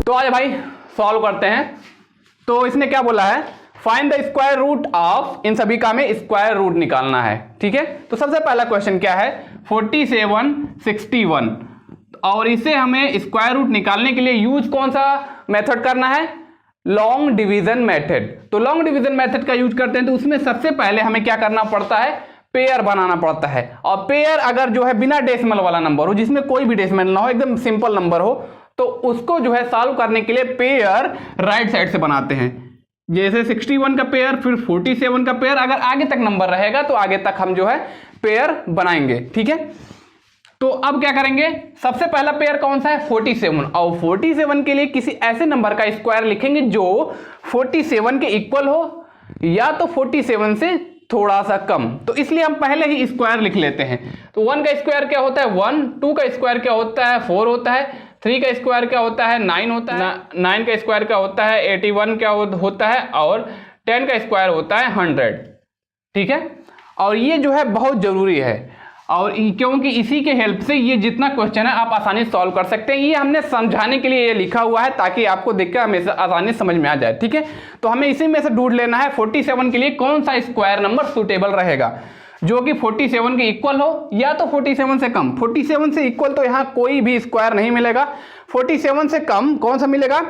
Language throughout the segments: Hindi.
तो आज भाई सॉल्व करते हैं। तो इसने क्या बोला है, find the square root of, इन सभी का हमें स्क्वायर रूट निकालना है। ठीक है, तो सबसे पहला क्वेश्चन क्या है, 47, 61, और इसे हमें स्क्वायर रूट निकालने के लिए यूज कौन सा मेथड करना है, लॉन्ग डिवीजन मेथड। तो लॉन्ग डिवीजन मेथड का यूज करते हैं तो उसमें सबसे पहले हमें क्या करना पड़ता है, पेयर बनाना पड़ता है। और पेयर अगर जो है बिना डेसिमल वाला नंबर हो, जिसमें कोई भी डेसिमल ना हो, एकदम सिंपल नंबर हो, तो उसको जो है सॉल्व करने के लिए पेयर राइट साइड से बनाते हैं। जैसे 61 का पेयर, फिर 47 का पेयर, अगर आगे तक नंबर रहेगा तो आगे तक हम जो है पेयर बनाएंगे। ठीक है, तो अब क्या करेंगे, सबसे पहला पेयर कौन सा है, 47, और 47 के लिए किसी ऐसे नंबर का स्क्वायर लिखेंगे जो 47 के इक्वल हो या तो 47 से थोड़ा सा कम। तो इसलिए हम पहले ही स्क्वायर लिख लेते हैं। तो 1 का स्क्वायर क्या होता है 1, 2 का स्क्वायर क्या होता है 4 होता है, 3 का स्क्वायर क्या होता है 9 होता है, 9 का स्क्वायर क्या होता है 81 क्या होता है, और 10 का स्क्वायर होता है 100। ठीक है, और ये जो है बहुत जरूरी है, और क्योंकि इसी के हेल्प से ये जितना क्वेश्चन है आप आसानी से सॉल्व कर सकते हैं। ये हमने समझाने के लिए ये लिखा हुआ है ताकि आपको देखकर हमेशा आसानी से समझ में आ जाए। ठीक है, तो हमें इसी में से ढूंढ लेना है 47 के लिए कौन सा स्क्वायर नंबर सुटेबल रहेगा, जो कि 47 के इक्वल हो या तो 47 से कम। 47 से इक्वल तो यहाँ कोई भी स्क्वायर नहीं मिलेगा। 47 से कम कौन सा मिलेगा,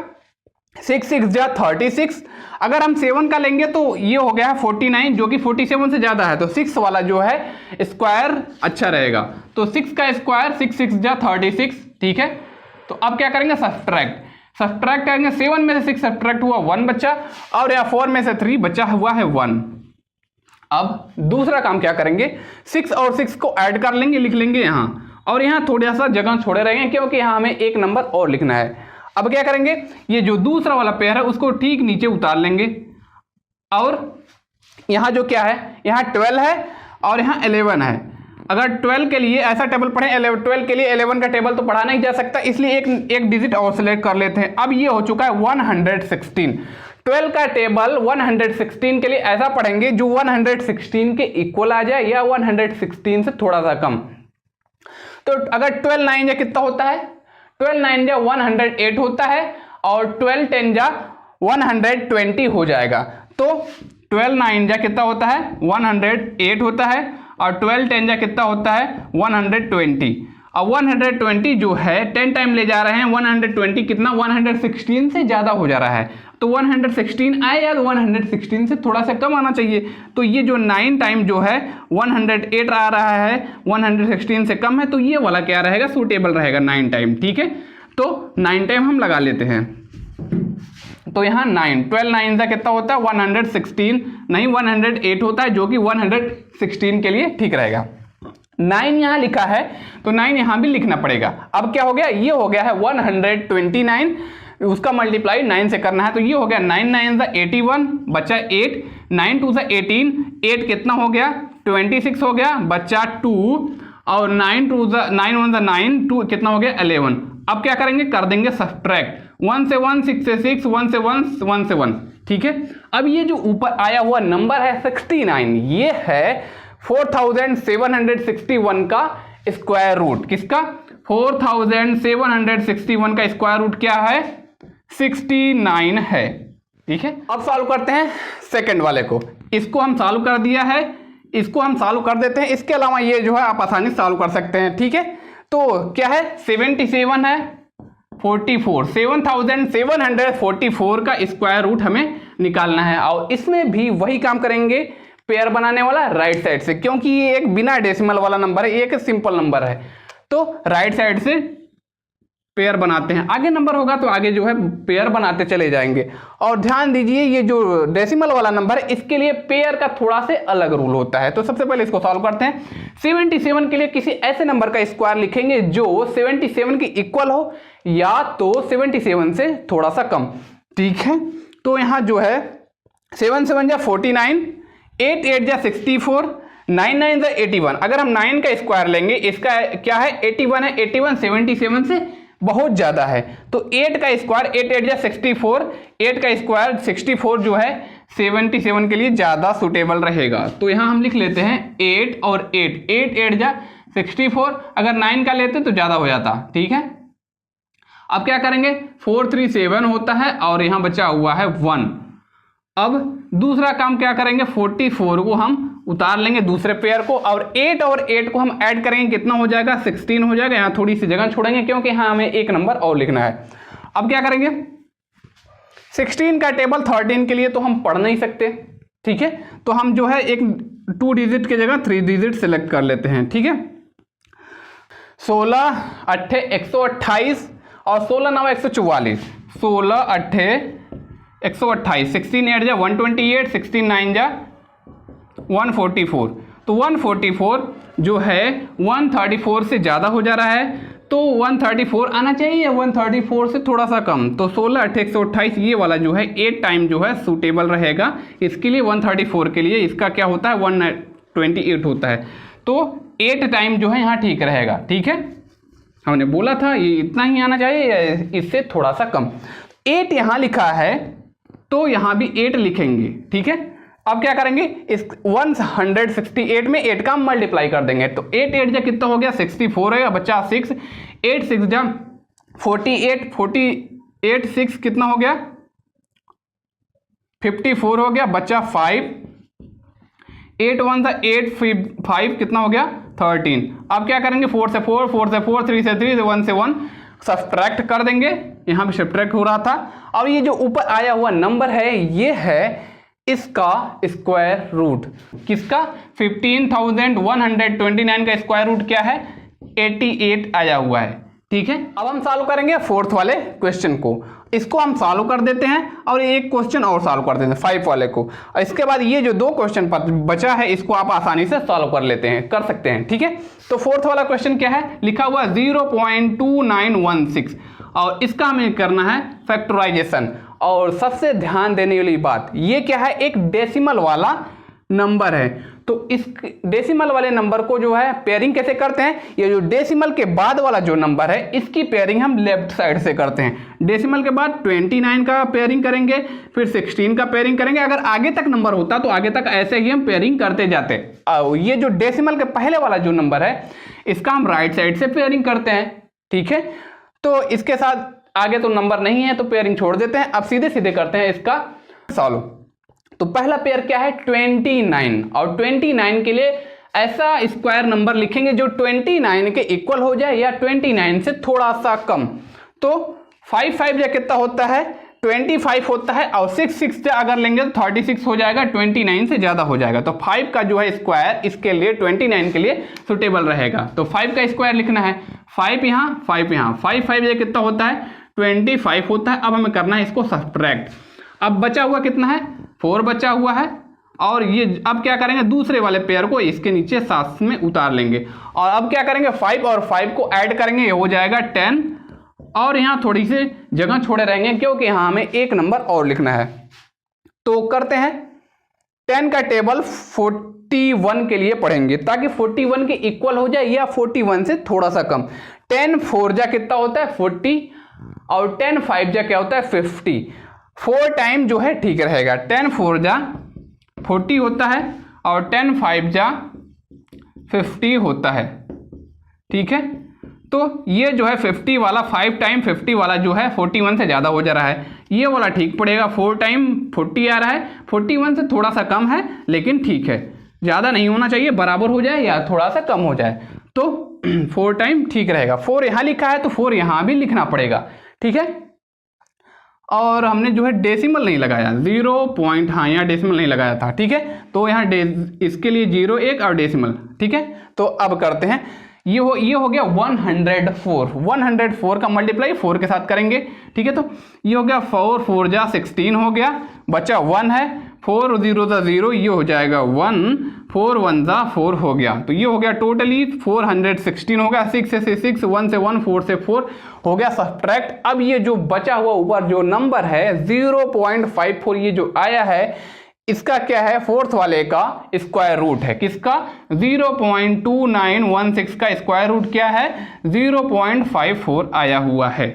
6 6 जा 36। अगर हम 7 का लेंगे तो ये हो गया 49, जो कि 47 से ज्यादा है, तो 6 वाला जो है स्क्वायर अच्छा रहेगा। तो 6 का स्क्वायर 6 6 जा 36। ठीक है, तो अब क्या करेंगे, सब्ट्रैक्ट करेंगे। 7 में से 6 सब्ट्रैक्ट हुआ 1 बच्चा, और यहाँ 4 में से 3 बचा हुआ है 1। अब दूसरा काम क्या करेंगे, 6 और 6 को ऐड कर लेंगे, लिख लेंगे यहाँ, और यहाँ थोड़ा सा जगह छोड़े रहेंगे क्योंकि यहाँ हमें एक नंबर और लिखना है। अब क्या करेंगे, ये जो दूसरा वाला पेयर है उसको ठीक नीचे उतार लेंगे, और यहाँ जो क्या है, यहाँ 12 है और यहाँ 11 है। अगर 12 के लिए ऐसा टेबल पढ़े, 12 के लिए 11 का टेबल तो पढ़ा नहीं जा सकता, इसलिए एक डिजिट और सेलेक्ट कर लेते हैं। अब ये हो चुका है 116। 12 का टेबल 116 के लिए ऐसा पढ़ेंगे जो 116 के इक्वल आ जाए या 116 से थोड़ा सा कम। तो अगर 12 9 या कितना होता है, 12 9 जा 108 होता है, और 12 10 जा 120 हो जाएगा। तो 12 9 जा कितना होता है 108 होता है, और 12 10 जा कितना होता है 120। अब 120 जो है 10 टाइम ले जा रहे हैं, 120 कितना 116 से ज्यादा हो जा रहा है, तो 116 आए या 116 से थोड़ा सा कम आना चाहिए। तो ये जो 9 टाइम जो है 108 आ रहा है, 116 से कम है, तो ये वाला क्या रहेगा, सूटेबल रहेगा 9 टाइम। ठीक है, तो 9 टाइम हम लगा लेते हैं। तो यहाँ 9, 12 9 का कितना होता है 116, नहीं 108 होता है, जो कि 116 के लिए ठीक रहेगा। 9 यहाँ लिखा है तो 9 यहाँ भी लिखना पड़ेगा। अब क्या हो गया, ये हो गया है 129, उसका मल्टीप्लाई 9 से करना है, तो ये हो गया 9 9 81, बचा 8, 9 2 18, 8 कितना हो गया 26 हो गया, बचा 2, और 9 1 9, 2 कितना हो गया 11। अब क्या करेंगे, कर देंगे सब्ट्रैक्ट, 1 से 1, 6 से 6, 1 से 1, 1 से 1। ठीक है, अब ये जो ऊपर आया हुआ नंबर है 69, ये है 4761 का स्क्वायर रूट। किसका, 4761 का स्क्वायर रूट क्या है 69 है। ठीक है, अब सॉल्व करते हैं सेकंड वाले को। इसको हम सॉल्व कर दिया है, इसको हम सॉल्व कर देते हैं। इसके अलावा ये जो है आप आसानी से सॉल्व कर सकते हैं। ठीक है, तो क्या है 77 है 44, 7744 का स्क्वायर रूट हमें निकालना है, और इसमें भी वही काम करेंगे, पेयर बनाने वाला राइट साइड से, क्योंकि ये एक बिना डेसिमल वाला नंबर है, एक सिंपल नंबर है, तो राइट साइड से पेयर बनाते हैं। आगे नंबर होगा तो आगे जो है पेयर बनाते चले जाएंगे। और ध्यान दीजिए, ये जो डेसिमल वाला नंबर है इसके लिए पेयर का थोड़ा से अलग रूल होता है। तो सबसे पहले इसको सॉल्व करते हैं। 77 के लिए किसी ऐसे नंबर का स्क्वायर लिखेंगे जो 77 के इक्वल हो या तो 77 से थोड़ा सा कम। ठीक है, तो यहाँ जो है 7 7 जा 49, 8 8 जा 64, 9 9 जा 81। अगर हम 9 का स्क्वायर लेंगे, इसका क्या है 81 है, 81 77 से बहुत ज्यादा है, तो 8 का स्क्वायर 8 8 जा 64, 8 का स्क्वायर 64 जो है 77 के लिए ज्यादा सुटेबल रहेगा। तो यहां हम लिख लेते हैं 8 और 8, 8 8 जा 64, अगर 9 का लेते तो ज्यादा हो जाता। ठीक है, अब क्या करेंगे, 437 होता है और यहाँ बचा हुआ है 1। अब दूसरा काम क्या करेंगे, 44 को हम उतार लेंगे दूसरे पेयर को, और 8 और 8 को हम ऐड करेंगे, कितना हो जाएगा, 16 हो जाएगा। यहाँ थोड़ी सी जगह छोड़ेंगे क्योंकि यहाँ हमें एक नंबर और लिखना है। अब क्या करेंगे, 16 का टेबल 13 के लिए तो हम पढ़ नहीं सकते, ठीक है, तो हम जो है एक 2 डिजिट की जगह 3 डिजिट सेलेक्ट कर लेते हैं, ठीक है। 16 8 128 और 16 9 144, 16 8 128, 16 8 जा 128, 16 9 जा 144, तो 144 जो है 134 से ज़्यादा हो जा रहा है, तो 134 आना चाहिए, 134 से थोड़ा सा कम, तो 16 8 128 ये वाला जो है 8 टाइम जो है सूटेबल रहेगा इसके लिए। 134 के लिए इसका क्या होता है, 128 होता है, तो 8 टाइम जो है यहाँ ठीक रहेगा, ठीक है। हमने बोला था ये इतना ही आना चाहिए या इससे थोड़ा सा कम। 8 यहाँ लिखा है तो यहाँ भी 8 लिखेंगे, ठीक है। अब क्या करेंगे, इस 168 में 8 का मल्टीप्लाई कर देंगे, तो 8 8 जा कितना हो गया, 64 है, बच्चा 6, 8 6 जा 48, 48 6 कितना हो गया, 54 हो गया, बच्चा 5, 8 1 जा 8 5 कितना हो गया, 13। अब क्या करेंगे, 4 से 4, 4 से 4, 3 से 3, 1 से 1 सब्ट्रैक्ट कर देंगे, यहाँ भी सब्ट्रैक्ट हो रहा था। और ये जो ऊपर आया हुआ नंबर है ये है इसका स्क्वायर रूट, किसका, 15,129 का स्क्वायर रूट क्या है, 88 आया हुआ है, ठीक है। अब हम सॉल्व करेंगे फोर्थ वाले क्वेश्चन को, इसको हम सॉल्व कर देते हैं और एक क्वेश्चन और सॉल्व कर देते हैं 5 वाले को, और इसके बाद ये जो 2 क्वेश्चन बचा है इसको आप आसानी से सॉल्व कर लेते हैं, कर सकते हैं, ठीक है। तो फोर्थ वाला क्वेश्चन क्या है, लिखा हुआ 0.2916 और इसका हमें करना है फैक्टराइजेशन। और सबसे ध्यान देने वाली बात, ये क्या है, एक डेसिमल वाला नंबर है, तो इस डेसिमल वाले नंबर को जो है पेयरिंग कैसे करते हैं, ये जो डेसिमल के बाद वाला जो नंबर है इसकी पेयरिंग हम लेफ्ट साइड से करते हैं। डेसिमल के बाद 29 का पेयरिंग करेंगे, फिर 16 का पेयरिंग करेंगे, अगर आगे तक नंबर होता तो आगे तक ऐसे ही हम पेयरिंग करते जाते। ये जो डेसिमल के पहले वाला जो नंबर है इसका हम राइट साइड से पेयरिंग करते हैं, ठीक है। तो इसके साथ आगे तो नंबर नहीं है तो पेयरिंग छोड़ देते हैं। अब सीधे सीधे करते हैं इसका सॉल्व। तो पहला पेयर क्या है, 29, और 29 के लिए ऐसा स्क्वायर नंबर लिखेंगे जो 29 के इक्वल हो जाए या 29 से थोड़ा सा कम। तो 5 5 जा कितना होता है, 25 होता है, और 6 6 जा अगर लेंगे तो 36 हो जाएगा, 29 से ज्यादा हो जाएगा। तो 5 का जो है स्क्वायर इसके लिए 29 के लिए सुटेबल रहेगा। तो 5 का स्क्वायर लिखना है, 5 यहाँ 5 यहाँ, 5 5 जा कितना होता है, 25 होता है। अब हमें करना है इसको सब्ट्रैक्ट। अब बचा हुआ कितना है, 4 बचा हुआ है, और ये अब क्या करेंगे, दूसरे वाले पेयर को इसके नीचे साथ में उतार लेंगे, और अब क्या करेंगे, 5 और 5 को ऐड करेंगे, ये हो जाएगा 10, और यहाँ थोड़ी सी जगह छोड़े रहेंगे क्योंकि यहाँ हमें एक नंबर और लिखना है। तो करते हैं, 10 का टेबल 41 के लिए पढ़ेंगे ताकि 41 के इक्वल हो जाए या 41 से थोड़ा सा कम। 10 4 जा कितना होता है, 40, और 10 5 जा क्या होता है, 50। 4 टाइम जो है ठीक रहेगा, 10 4 जा 40 होता है, और 10 5 जा 50 होता है, ठीक है। तो ये जो है 50 वाला, 5 टाइम 50 वाला जो है 41 से ज़्यादा हो जा रहा है, ये वाला ठीक पड़ेगा। 4 टाइम 40 आ रहा है, 41 से थोड़ा सा कम है लेकिन ठीक है, ज़्यादा नहीं होना चाहिए, बराबर हो जाए या थोड़ा सा कम हो जाए। तो 4 टाइम ठीक रहेगा। 4 यहाँ लिखा है तो 4 यहाँ भी लिखना पड़ेगा, ठीक है। और हमने जो है डेसिमल नहीं लगाया, 0 पॉइंट, हाँ यहाँ डेसिमल नहीं लगाया था, ठीक है। तो यहाँ इसके लिए 0 1 और डेसिमल, ठीक है। तो अब करते हैं, ये हो गया 104, 104 का मल्टीप्लाई 4 के साथ करेंगे, ठीक है। तो ये हो गया 4 4 जा 16 हो गया, बचा 1 है, 4 0 जा 0, ये हो जाएगा 1, 4 1 जा 4 हो गया। तो ये हो गया टोटली 416 हो गया, 6 से 6, 1 से 1, 4 से 4 हो गया सब्ट्रैक्ट। अब ये जो बचा हुआ ऊपर जो नंबर है 0.54 ये जो आया है इसका क्या है, फोर्थ वाले का स्क्वायर रूट है, किसका, 0.2916 का स्क्वायर रूट क्या है, 0.54 आया हुआ है,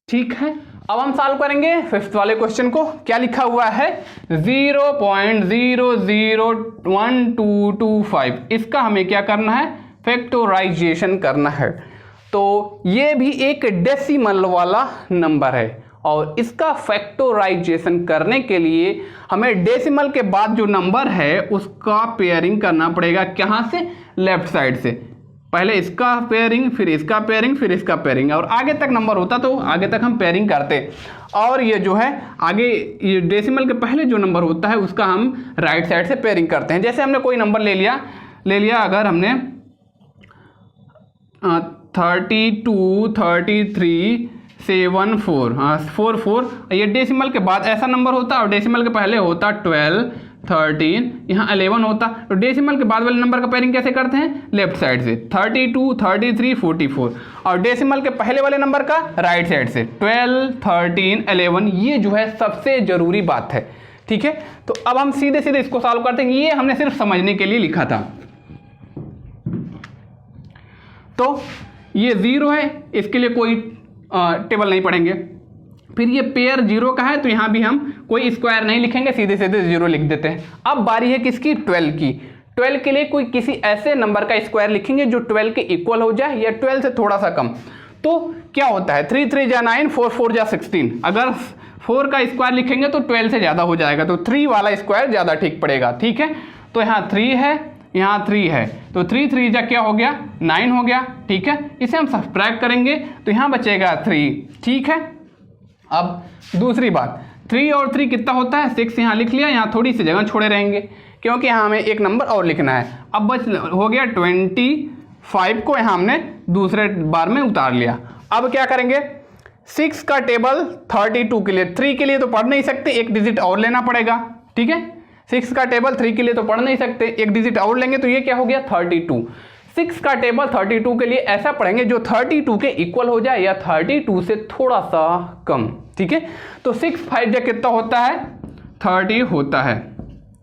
ठीक है। अब हम सॉल्व करेंगे फिफ्थ वाले क्वेश्चन को। क्या लिखा हुआ है, 0.001225, इसका हमें क्या करना है, फैक्टराइजेशन करना है। तो ये भी एक डेसिमल वाला नंबर है और इसका फैक्टराइजेशन करने के लिए हमें डेसिमल के बाद जो नंबर है उसका पेयरिंग करना पड़ेगा। कहाँ से? लेफ्ट साइड से। पहले इसका पेयरिंग, फिर इसका पेयरिंग, फिर इसका पेयरिंग, और आगे तक नंबर होता तो आगे तक हम पेयरिंग करते। और ये जो है आगे ये डेसिमल के पहले जो नंबर होता है उसका हम राइट साइड से पेयरिंग करते हैं। जैसे हमने कोई नंबर ले लिया अगर हमने 32, 33, 7, 4, ये डेसिमल के बाद ऐसा नंबर होता और डेसिमल के पहले होता 12, 13, यहाँ 11 होता। तो डेसिमल के बाद वाले नंबर का पेयरिंग कैसे करते हैं? लेफ्ट साइड से। 32, 33, 44, और डेसिमल के पहले वाले नंबर का राइट साइड से 12, 13, 11। ये जो है सबसे जरूरी बात है, ठीक है। तो अब हम सीधे सीधे इसको सॉल्व करते हैं। ये हमने सिर्फ समझने के लिए लिखा था। तो ये 0 है, इसके लिए कोई टेबल नहीं पढ़ेंगे। फिर ये पेयर 0 का है तो यहाँ भी हम कोई स्क्वायर नहीं लिखेंगे, सीधे सीधे 0 लिख देते हैं। अब बारी है किसकी? 12 की। 12 के लिए कोई किसी ऐसे नंबर का स्क्वायर लिखेंगे जो 12 के इक्वल हो जाए या 12 से थोड़ा सा कम। तो क्या होता है? 3 3 जा 9, 4 4 जा 16। अगर 4 का स्क्वायर लिखेंगे तो 12 से ज़्यादा हो जाएगा, तो 3 वाला स्क्वायर ज़्यादा ठीक पड़ेगा, ठीक है। तो यहाँ 3 है, यहाँ 3 है, तो 3 3 जा क्या हो गया? 9 हो गया, ठीक है। इसे हम सब्ट्रैक्ट करेंगे तो यहाँ बचेगा 3, ठीक है। अब दूसरी बात, 3 और 3 कितना होता है? 6 यहाँ लिख लिया, यहाँ थोड़ी सी जगह छोड़े रहेंगे क्योंकि यहाँ हमें एक नंबर और लिखना है। अब बच हो गया 25 को यहाँ हमने दूसरे बार में उतार लिया। अब क्या करेंगे? 6 का टेबल 32 के लिए, 3 के लिए तो पढ़ नहीं सकते, एक डिजिट और लेना पड़ेगा, ठीक है। 6 का टेबल 3 के लिए तो पढ़ नहीं सकते, एक डिजिट और लेंगे तो ये क्या हो गया? 32। 6 का टेबल 32 के लिए ऐसा पढ़ेंगे जो 32 के इक्वल हो जाए या 32 से थोड़ा सा कम, ठीक है। तो 6 5 जा कितना होता है? 30 होता है,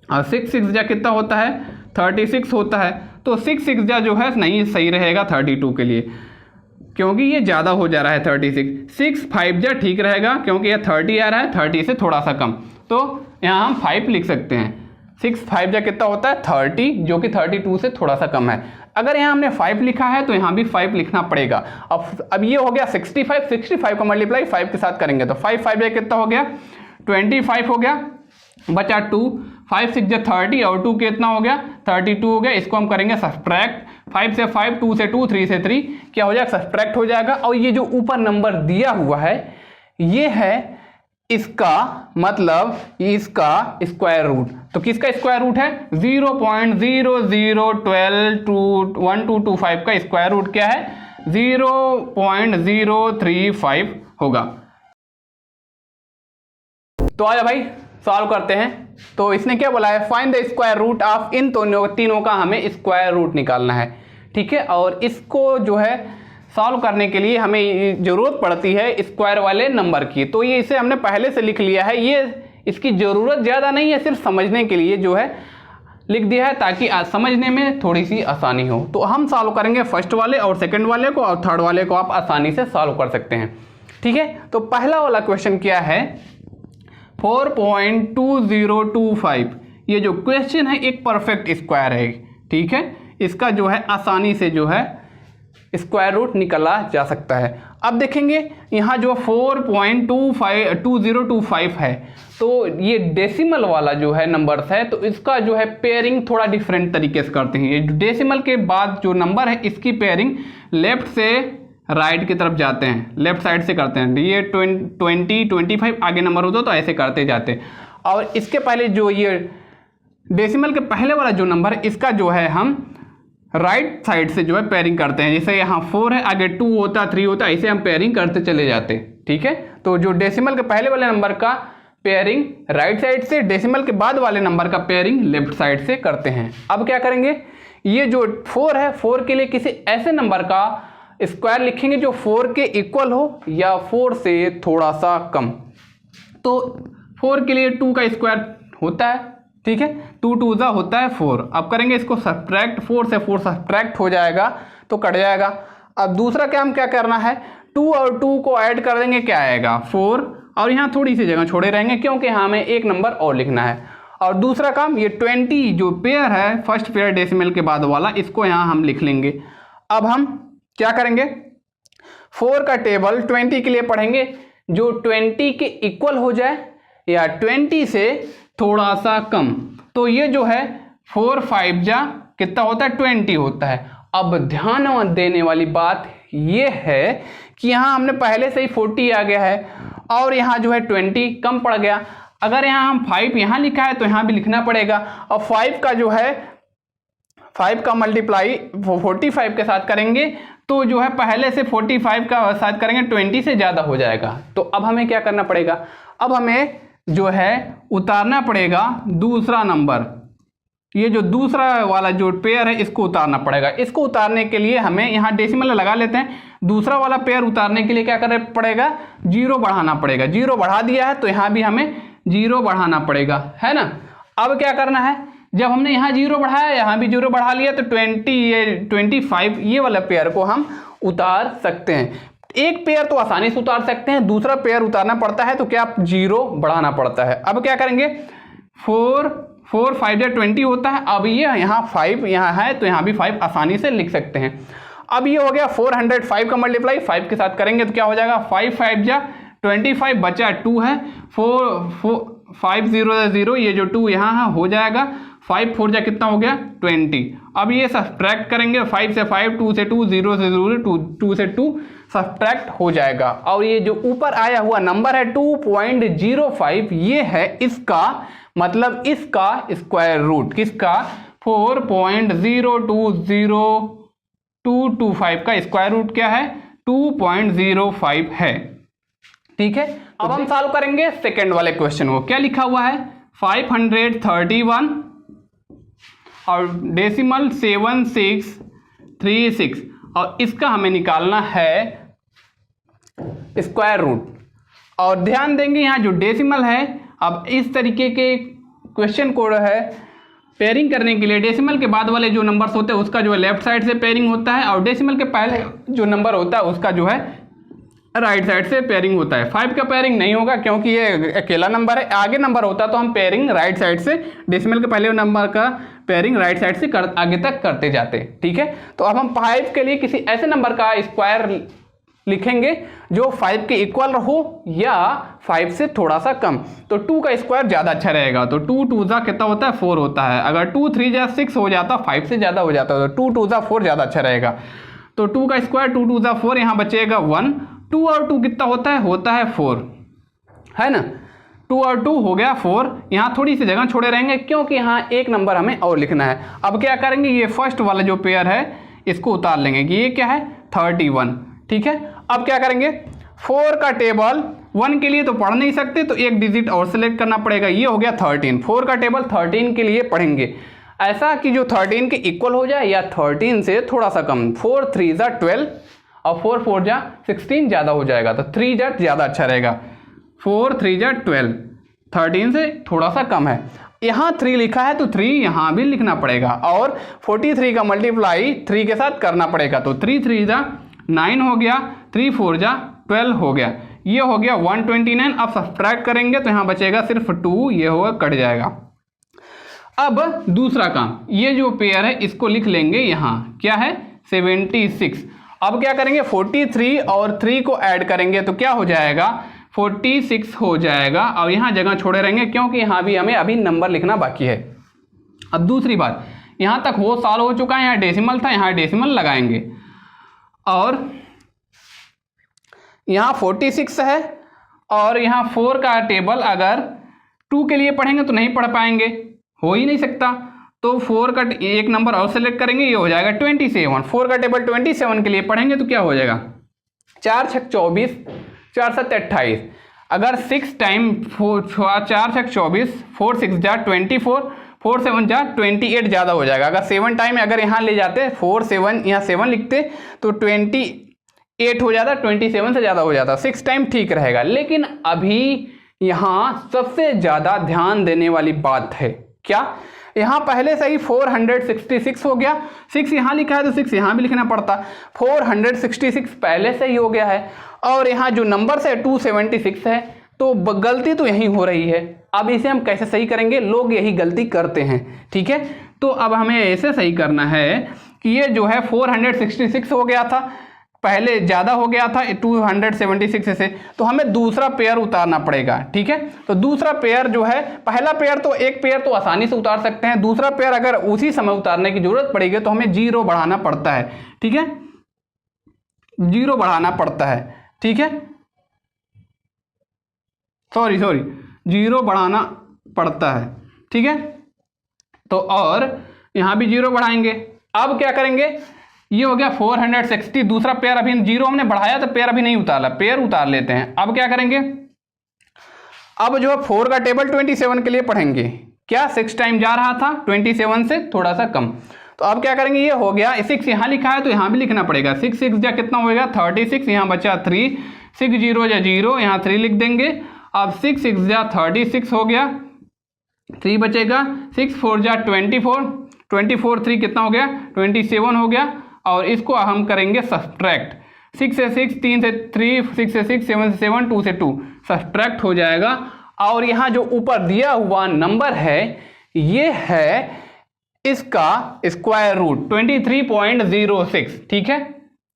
और 6 6 जा कितना होता है? 36 होता है। तो 6 6 जा जो है नहीं सही रहेगा 32 के लिए, क्योंकि ये ज़्यादा हो जा रहा है 36। 6 5 जा ठीक रहेगा क्योंकि ये 30 आ रहा है, 30 से थोड़ा सा कम, तो यहाँ हम 5 लिख सकते हैं। 6 5 जा कितना होता है? 30, जो कि 32 से थोड़ा सा कम है। अगर यहाँ हमने 5 लिखा है तो यहाँ भी 5 लिखना पड़ेगा। अब ये हो गया 65, 65 का मल्टीप्लाई 5 के साथ करेंगे तो 5 5 जा कितना हो गया? 25 हो गया, बचा 2, 5 6 जा 30 और 2 कितना हो गया? 32 हो गया। इसको हम करेंगे सब्ट्रैक्ट, 5 से 5, 2 से 2, 3 से 3, क्या हो जाएगा? सब्ट्रैक्ट हो जाएगा। और ये जो ऊपर नंबर दिया हुआ है ये है इसका मतलब इसका स्क्वायर रूट। तो किसका स्क्वायर रूट है? 0.001225 का स्क्वायर रूट क्या है? 0.035 होगा। तो आजा भाई सॉल्व करते हैं। तो इसने क्या बोला है? Find the square root of, इन तीनों का हमें स्क्वायर रूट निकालना है, ठीक है। और इसको जो है सॉल्व करने के लिए हमें ज़रूरत पड़ती है स्क्वायर वाले नंबर की। तो ये इसे हमने पहले से लिख लिया है, ये इसकी ज़रूरत ज़्यादा नहीं है, सिर्फ समझने के लिए जो है लिख दिया है ताकि समझने में थोड़ी सी आसानी हो। तो हम सॉल्व करेंगे फर्स्ट वाले और सेकंड वाले को, और थर्ड वाले को आप आसानी से सॉल्व कर सकते हैं, ठीक है। तो पहला वाला क्वेश्चन क्या है? 4.2025। ये जो क्वेश्चन है एक परफेक्ट स्क्वायर है, ठीक है। इसका जो है आसानी से जो है स्क्वायर रूट निकाला जा सकता है। अब देखेंगे यहाँ जो 4.2025 है, तो ये डेसिमल वाला जो है नंबर्स है, तो इसका जो है पेयरिंग थोड़ा डिफरेंट तरीके से करते हैं। ये डेसिमल के बाद जो नंबर है इसकी पेयरिंग लेफ्ट से राइट की तरफ जाते हैं, लेफ्ट साइड से करते हैं। ये 20 25 आगे नंबर होता तो ऐसे करते जाते। और इसके पहले जो ये डेसिमल के पहले वाला जो नंबर है इसका जो है हम राइट साइड से जो है पेयरिंग करते हैं। जैसे यहाँ 4 है, आगे 2 होता, 3 होता, ऐसे हम पेयरिंग करते चले जाते, ठीक है। तो जो डेसिमल के पहले वाले नंबर का पेयरिंग राइट साइड से, डेसिमल के बाद वाले नंबर का पेयरिंग लेफ्ट साइड से करते हैं। अब क्या करेंगे? ये जो 4 है, 4 के लिए किसी ऐसे नंबर का स्क्वायर लिखेंगे जो 4 के इक्वल हो या 4 से थोड़ा सा कम। तो 4 के लिए 2 का स्क्वायर होता है, ठीक है, 2 2 जा होता है 4। अब करेंगे इसको सब्ट्रैक्ट, 4 से 4 सब्ट्रैक्ट हो जाएगा तो कट जाएगा। अब दूसरा काम क्या करना है? 2 और 2 को ऐड कर देंगे, क्या आएगा? 4, और यहाँ थोड़ी सी जगह छोड़े रहेंगे क्योंकि हमें एक नंबर और लिखना है। और दूसरा काम, ये 20 जो पेयर है, फर्स्ट पेयर डेसिमल के बाद वाला, इसको यहाँ हम लिख लेंगे। अब हम क्या करेंगे? 4 का टेबल 20 के लिए पढ़ेंगे, जो 20 के इक्वल हो जाए या 20 से थोड़ा सा कम। तो ये जो है 4 5 जा कितना होता है 20 होता है। अब ध्यान देने वाली बात ये है कि यहाँ हमने पहले से ही 40 आ गया है और यहाँ जो है 20 कम पड़ गया। अगर यहाँ हम 5 यहाँ लिखा है तो यहाँ भी लिखना पड़ेगा, और 5 का जो है 5 का मल्टीप्लाई 45 के साथ करेंगे तो जो है पहले से 45 का साथ करेंगे 20 से ज़्यादा हो जाएगा। तो अब हमें क्या करना पड़ेगा, अब हमें जो है उतारना पड़ेगा दूसरा नंबर, ये जो दूसरा वाला जो पेयर है इसको उतारना पड़ेगा। इसको उतारने के लिए हमें यहाँ डेसिमल लगा लेते हैं। दूसरा वाला पेयर उतारने के लिए क्या करना पड़ेगा, 0 बढ़ाना पड़ेगा। 0 बढ़ा दिया है तो यहाँ भी हमें 0 बढ़ाना पड़ेगा, है ना। अब क्या करना है, जब हमने यहाँ 0 बढ़ाया यहाँ भी 0 बढ़ा लिया तो 25 ये वाला पेयर को हम उतार सकते हैं। एक पेयर तो आसानी से उतार सकते हैं, दूसरा पेयर उतारना पड़ता है तो क्या 0 बढ़ाना पड़ता है। अब क्या करेंगे, 4 5 या 20 होता है। अब ये यहाँ 5 यहाँ है तो यहाँ भी 5 आसानी से लिख सकते हैं। अब ये हो गया 405 का मल्टीप्लाई 5 के साथ करेंगे तो क्या हो जाएगा, 5 5 जा 25 बचा 2 है, 5 0 0, ये जो 2 यहाँ है हो जाएगा, 5 4 जा कितना हो गया 20। अब ये सब्ट्रैक्ट करेंगे, 5 से 5, 2 से 2, 0 से 0, 2 से 2 सब्ट्रैक्ट हो जाएगा। और ये जो ऊपर आया हुआ नंबर है 2.05, ये है इसका मतलब इसका स्क्वायर रूट, किसका 4.020225 का स्क्वायर रूट क्या है 2.05 है। ठीक है, अब हम सॉल्व करेंगे सेकंड वाले क्वेश्चन को। क्या लिखा हुआ है 531 और डेसिमल 7636 और इसका हमें निकालना है स्क्वायर रूट। और ध्यान देंगे यहाँ जो डेसिमल है, अब इस तरीके के क्वेश्चन को है पेयरिंग करने के लिए डेसिमल के बाद वाले जो नंबर्स होते हैं उसका जो है लेफ्ट साइड से पेयरिंग होता है, और डेसिमल के पहले जो नंबर होता है उसका जो है राइट साइड से पेयरिंग होता है। 5 का पेयरिंग नहीं होगा क्योंकि ये अकेला नंबर है, आगे नंबर होता तो हम पेयरिंग राइट साइड से, डेसिमल के पहले नंबर का पेयरिंग राइट साइड से आगे तक करते जाते। ठीक है, तो अब हम 5 के लिए किसी ऐसे नंबर का स्क्वायर लिखेंगे जो 5 के इक्वल हो या 5 से थोड़ा सा कम। तो 2 का स्क्वायर ज़्यादा अच्छा रहेगा, तो 2 2 जा कितना होता है 4 होता है। अगर 2 3 जा 6 हो जाता, 5 से ज़्यादा हो जाता तो 2 2 जा 4 ज़्यादा अच्छा रहेगा। तो 2 का स्क्वायर 2 2 जा 4, यहाँ बचेगा 1, 2 और 2 कितना होता है 4, है ना। 2 और 2 हो गया 4, यहाँ थोड़ी सी जगह छोड़े रहेंगे क्योंकि यहाँ एक नंबर हमें और लिखना है। अब क्या करेंगे, ये फर्स्ट वाला जो पेयर है इसको उतार लेंगे कि ये क्या है 31। ठीक है, अब क्या करेंगे, 4 का टेबल 1 के लिए तो पढ़ नहीं सकते तो एक डिजिट और सेलेक्ट करना पड़ेगा, ये हो गया 13। 4 का टेबल 13 के लिए पढ़ेंगे ऐसा कि जो 13 के इक्वल हो जाए या 13 से थोड़ा सा कम। 4 3 जा 12 और 4 4 जा 16 ज़्यादा हो जाएगा, तो 3 जा ज़्यादा अच्छा रहेगा। 4 3 जा 12, 13 से थोड़ा सा कम है। यहाँ 3 लिखा है तो 3 यहाँ भी लिखना पड़ेगा, और 43 का मल्टीप्लाई 3 के साथ करना पड़ेगा, तो 3 3 जा 9 हो गया, 3 4 जा 12 हो गया, ये हो गया 129। अब सब्ट्रैक्ट करेंगे तो यहाँ बचेगा सिर्फ 2, ये होगा कट जाएगा। अब दूसरा काम, ये जो पेयर है इसको लिख लेंगे, यहाँ क्या है 76। अब क्या करेंगे 43 और 3 को ऐड करेंगे तो क्या हो जाएगा 46 हो जाएगा, और यहाँ जगह छोड़े रहेंगे क्योंकि यहाँ भी हमें अभी नंबर लिखना बाकी है। अब दूसरी बात, यहाँ तक वो सॉल्व हो चुका है, यहाँ डेसिमल था, यहाँ डेसिमल लगाएंगे, और यहाँ 46 है और यहाँ 4 का टेबल अगर 2 के लिए पढ़ेंगे तो नहीं पढ़ पाएंगे, हो ही नहीं सकता। तो 4 का एक नंबर और सेलेक्ट करेंगे, ये हो जाएगा 27। 4 का टेबल 27 के लिए पढ़ेंगे तो क्या हो जाएगा 4 6 24, 4 7 28। अगर 6 टाइम 4 6 24, 4 6 जा 24, 4 7 जा 28 ज़्यादा हो जाएगा। अगर 7 टाइम अगर यहाँ ले जाते 4 7 यहाँ 7 लिखते तो 28 हो जाता, 27 से ज़्यादा हो जाता। 6 टाइम ठीक रहेगा, लेकिन अभी यहाँ सबसे ज़्यादा ध्यान देने वाली बात है क्या, यहाँ पहले से ही 466 हो गया, 6 यहाँ लिखा है तो 6 यहाँ भी लिखना पड़ता, 466 पहले से ही हो गया है, और यहाँ जो नंबर से 276 है, तो गलती तो यही हो रही है। अब इसे हम कैसे सही करेंगे, लोग यही गलती करते हैं। ठीक है, तो अब हमें ऐसे सही करना है कि ये जो है 466 हो गया था, पहले ज़्यादा हो गया था 276 से, तो हमें दूसरा पेयर उतारना पड़ेगा। ठीक है, तो दूसरा पेयर जो है, पहला पेयर तो एक पेयर तो आसानी से उतार सकते हैं, दूसरा पेयर अगर उसी समय उतारने की जरूरत पड़ेगी तो हमें 0 बढ़ाना पड़ता है। ठीक है, 0 बढ़ाना पड़ता है। ठीक है, सॉरी 0 बढ़ाना पड़ता है। ठीक है, तो और यहां भी 0 बढ़ाएंगे। अब क्या करेंगे, ये हो गया 460, दूसरा पेयर अभी 0 हमने बढ़ाया तो पेयर अभी नहीं उतारा, पेयर उतार लेते हैं। अब क्या करेंगे, अब जो 4 का टेबल 27 के लिए पढ़ेंगे। क्या 6 टाइम जा रहा था 27 से थोड़ा सा कम, तो अब क्या करेंगे, ये हो गया 6 यहाँ लिखा है तो यहाँ भी लिखना पड़ेगा। 6 6 जा कितना होगा 36, यहाँ बचा 3, 6 0 जा 0, यहाँ 3 लिख देंगे। अब 6 6 जा 36 हो गया, 3 बचेगा, 6 4 जा 24, 24 3 कितना हो गया 27 हो गया। और इसको हम करेंगे सब्ट्रैक्ट, 6 से 6, 3 से 3, 6 से 6, 7 से 7, 2 से 2 सब्ट्रैक्ट हो जाएगा। और यहाँ जो ऊपर दिया हुआ नंबर है ये है इसका स्क्वायर रूट 23.06। ठीक है,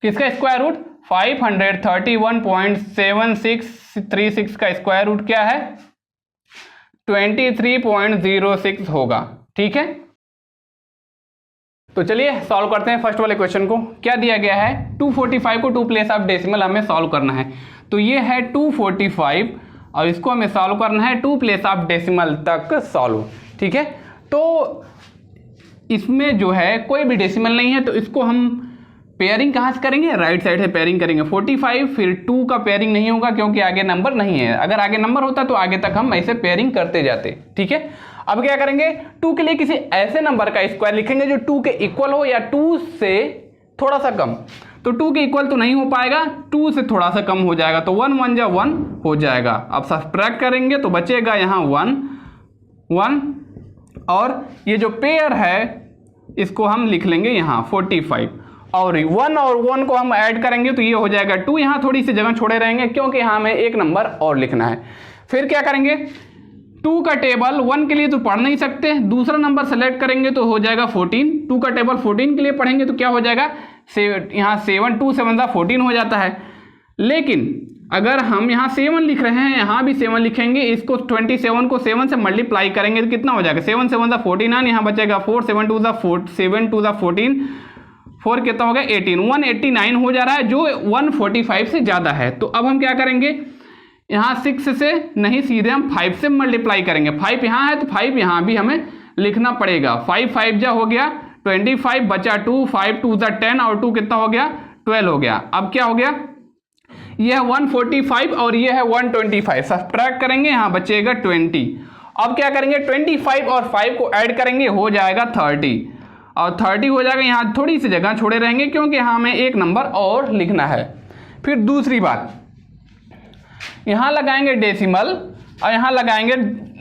किसका स्क्वायर रूट 531.7636 का स्क्वायर रूट क्या है 23.06 होगा। ठीक है, तो चलिए सॉल्व करते हैं फर्स्ट वाले क्वेश्चन को। क्या दिया गया है 245 को 2 प्लेस ऑफ डेसिमल हमें सॉल्व करना है। तो ये है 245 और इसको हमें सॉल्व करना है 2 प्लेस ऑफ डेसिमल तक सॉल्व। ठीक है, तो इसमें जो है कोई भी डेसिमल नहीं है तो इसको हम पेयरिंग कहाँ से करेंगे, राइट साइड से पेयरिंग करेंगे। 45 फिर 2 का पेयरिंग नहीं होगा क्योंकि आगे नंबर नहीं है, अगर आगे नंबर होता तो आगे तक हम ऐसे पेयरिंग करते जाते। ठीक है, अब क्या करेंगे 2 के लिए किसी ऐसे नंबर का स्क्वायर लिखेंगे जो 2 के इक्वल हो या 2 से थोड़ा सा कम। तो 2 के इक्वल तो नहीं हो पाएगा, 2 से थोड़ा सा कम हो जाएगा, तो 1 1 जा 1 हो जाएगा। अब सब्ट्रैक्ट करेंगे तो बचेगा यहाँ 1 1 और ये जो पेयर है इसको हम लिख लेंगे यहाँ 45 और 1 और 1 को हम ऐड करेंगे तो ये हो जाएगा 2। यहाँ थोड़ी सी जगह छोड़े रहेंगे क्योंकि यहाँ हमें एक नंबर और लिखना है। फिर क्या करेंगे 2 का टेबल 1 के लिए तो पढ़ नहीं सकते, दूसरा नंबर सेलेक्ट करेंगे तो हो जाएगा 14। 2 का टेबल 14 के लिए पढ़ेंगे तो क्या हो जाएगा यहाँ 7 2 7 14 हो जाता है। लेकिन अगर हम यहाँ 7 लिख रहे हैं यहाँ भी 7 लिखेंगे, इसको 27 को 7 से मल्टीप्लाई करेंगे तो कितना हो जाएगा 7 7 49, यहाँ बचेगा 4 7 2 7 2 14, 4 कितना हो गया 18, 189 हो जा रहा है जो 145 से ज़्यादा है। तो अब हम क्या करेंगे यहाँ 6 से नहीं, सीधे हम 5 से मल्टीप्लाई करेंगे। 5 यहाँ है तो 5 यहाँ भी हमें लिखना पड़ेगा। 5 5 जा हो गया 25, बचा 2, 5 2 जा 10 और 2 कितना हो गया 12 हो गया। अब क्या हो गया ये है 145 और ये है 125, सब्ट्रैक्ट करेंगे यहाँ बचेगा 20। अब क्या करेंगे 25 और 5 को ऐड करेंगे हो जाएगा 30 और 30 हो जाएगा। यहाँ थोड़ी सी जगह छोड़े रहेंगे क्योंकि यहाँ हमें एक नंबर और लिखना है। फिर दूसरी बात यहाँ लगाएंगे डेसिमल और यहाँ लगाएंगे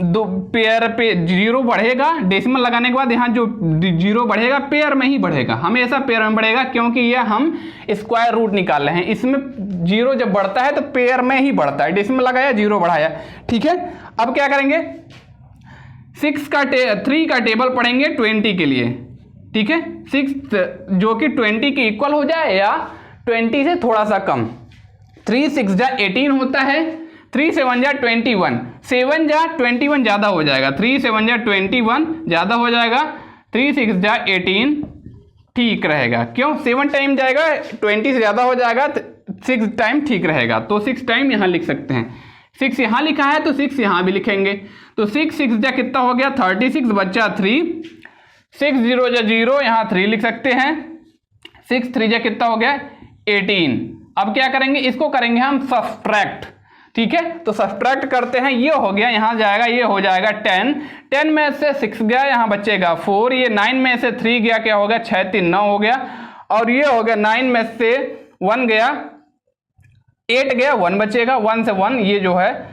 2 पेयर पे 0 बढ़ेगा। डेसिमल लगाने के बाद यहाँ जो 0 बढ़ेगा पेयर में ही बढ़ेगा, हमेशा पेयर में बढ़ेगा क्योंकि ये हम स्क्वायर रूट निकाल रहे हैं। इसमें 0 जब बढ़ता है तो पेयर में ही बढ़ता है, डेसिमल लगाया 0 बढ़ाया। ठीक है, अब क्या करेंगे 3 का टेबल पढ़ेंगे 20 के लिए। ठीक है, 6 जो कि 20 के इक्वल हो जाए या 20 से थोड़ा सा कम। 3 6 जा 18 होता है, 3 7 जा 21, 7 जा 21 ज़्यादा हो जाएगा, 3 7 जा 21 ज़्यादा हो जाएगा, 3 6 जा 18 ठीक रहेगा। क्यों 7 टाइम जाएगा 20 से ज़्यादा हो जाएगा, 6 टाइम ठीक रहेगा तो 6 टाइम यहाँ लिख सकते हैं। 6 यहाँ लिखा है तो 6 यहाँ भी लिखेंगे, तो 6 6 जा कितना हो गया 36, बच्चा 3, 6 0 जा 0 यहाँ 3 लिख सकते हैं, 6 3 जा कितना हो गया 18। अब क्या करेंगे इसको करेंगे हम सब्ट्रैक्ट। ठीक है, तो सब्ट्रैक्ट करते हैं, ये हो गया यहाँ जाएगा, ये हो जाएगा 10, 10 में से 6 गया यहाँ बचेगा 4, ये 9 में से 3 गया क्या हो गया 6 3 9 हो गया, और ये हो गया 9 में से 1 गया 8 गया 1 बचेगा, 1 से 1 ये जो है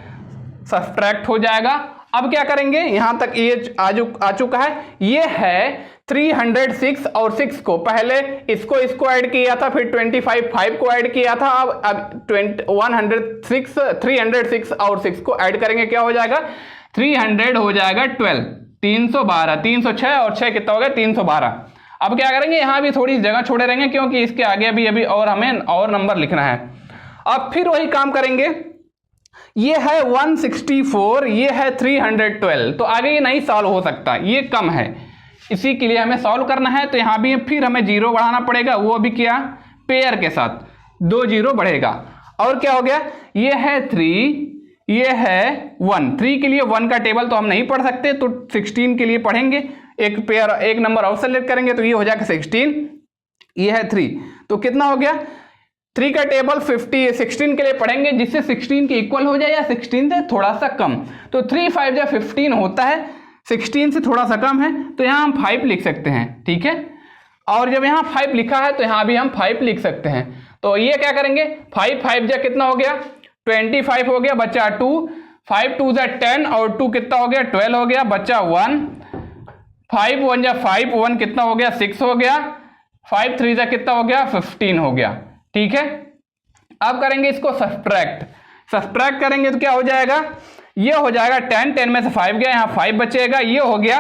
सब्ट्रैक्ट हो जाएगा। अब क्या करेंगे यहाँ तक ये आ चुका है, ये है 306 और 6 को पहले इसको ऐड किया था, फिर 25 5 को ऐड किया था, अब 306 और 6 को ऐड करेंगे क्या हो जाएगा 300 हो जाएगा 12, 312, 306 और 6 कितना हो गया 312। अब क्या करेंगे, यहाँ भी थोड़ी जगह छोड़े रहेंगे क्योंकि इसके आगे अभी अभी और हमें और नंबर लिखना है। अब फिर वही काम करेंगे, ये है 164, ये है 312, तो आगे ये नहीं सॉल्व हो सकता, ये कम है, इसी के लिए हमें सॉल्व करना है। तो यहाँ भी फिर हमें 0 बढ़ाना पड़ेगा, वो भी क्या, पेयर के साथ 2 0 बढ़ेगा। और क्या हो गया, ये है 3, ये है 1, 3 के लिए 1 का टेबल तो हम नहीं पढ़ सकते, तो 16 के लिए पढ़ेंगे, एक पेयर एक नंबर और सेलेक्ट करेंगे, तो ये हो जाएगा 16, ये है 3, तो कितना हो गया, 3 का टेबल 16 के लिए पढ़ेंगे, जिससे 16 के इक्वल हो जाए या 16 से थोड़ा सा कम। तो 3 5 या 15 होता है, 16 से थोड़ा सा कम है, तो यहाँ हम 5 लिख सकते हैं, ठीक है। और जब यहाँ 5 लिखा है तो यहाँ भी हम 5 लिख सकते हैं। तो ये क्या करेंगे, 5 5 जा कितना हो गया, 25 हो गया, बच्चा 2, 5 2 जा 10 और 2 कितना हो गया, 12 हो गया, बच्चा 1, 5 1 जा 5, 1 कितना हो गया, 6 हो गया, 5 3 जा कितना हो गया, 15 हो गया, ठीक है। अब करेंगे इसको सब्ट्रैक्ट करेंगे तो क्या हो जाएगा, ये हो जाएगा 10, 10 में से 5 गया, यहाँ 5 बचेगा, ये हो गया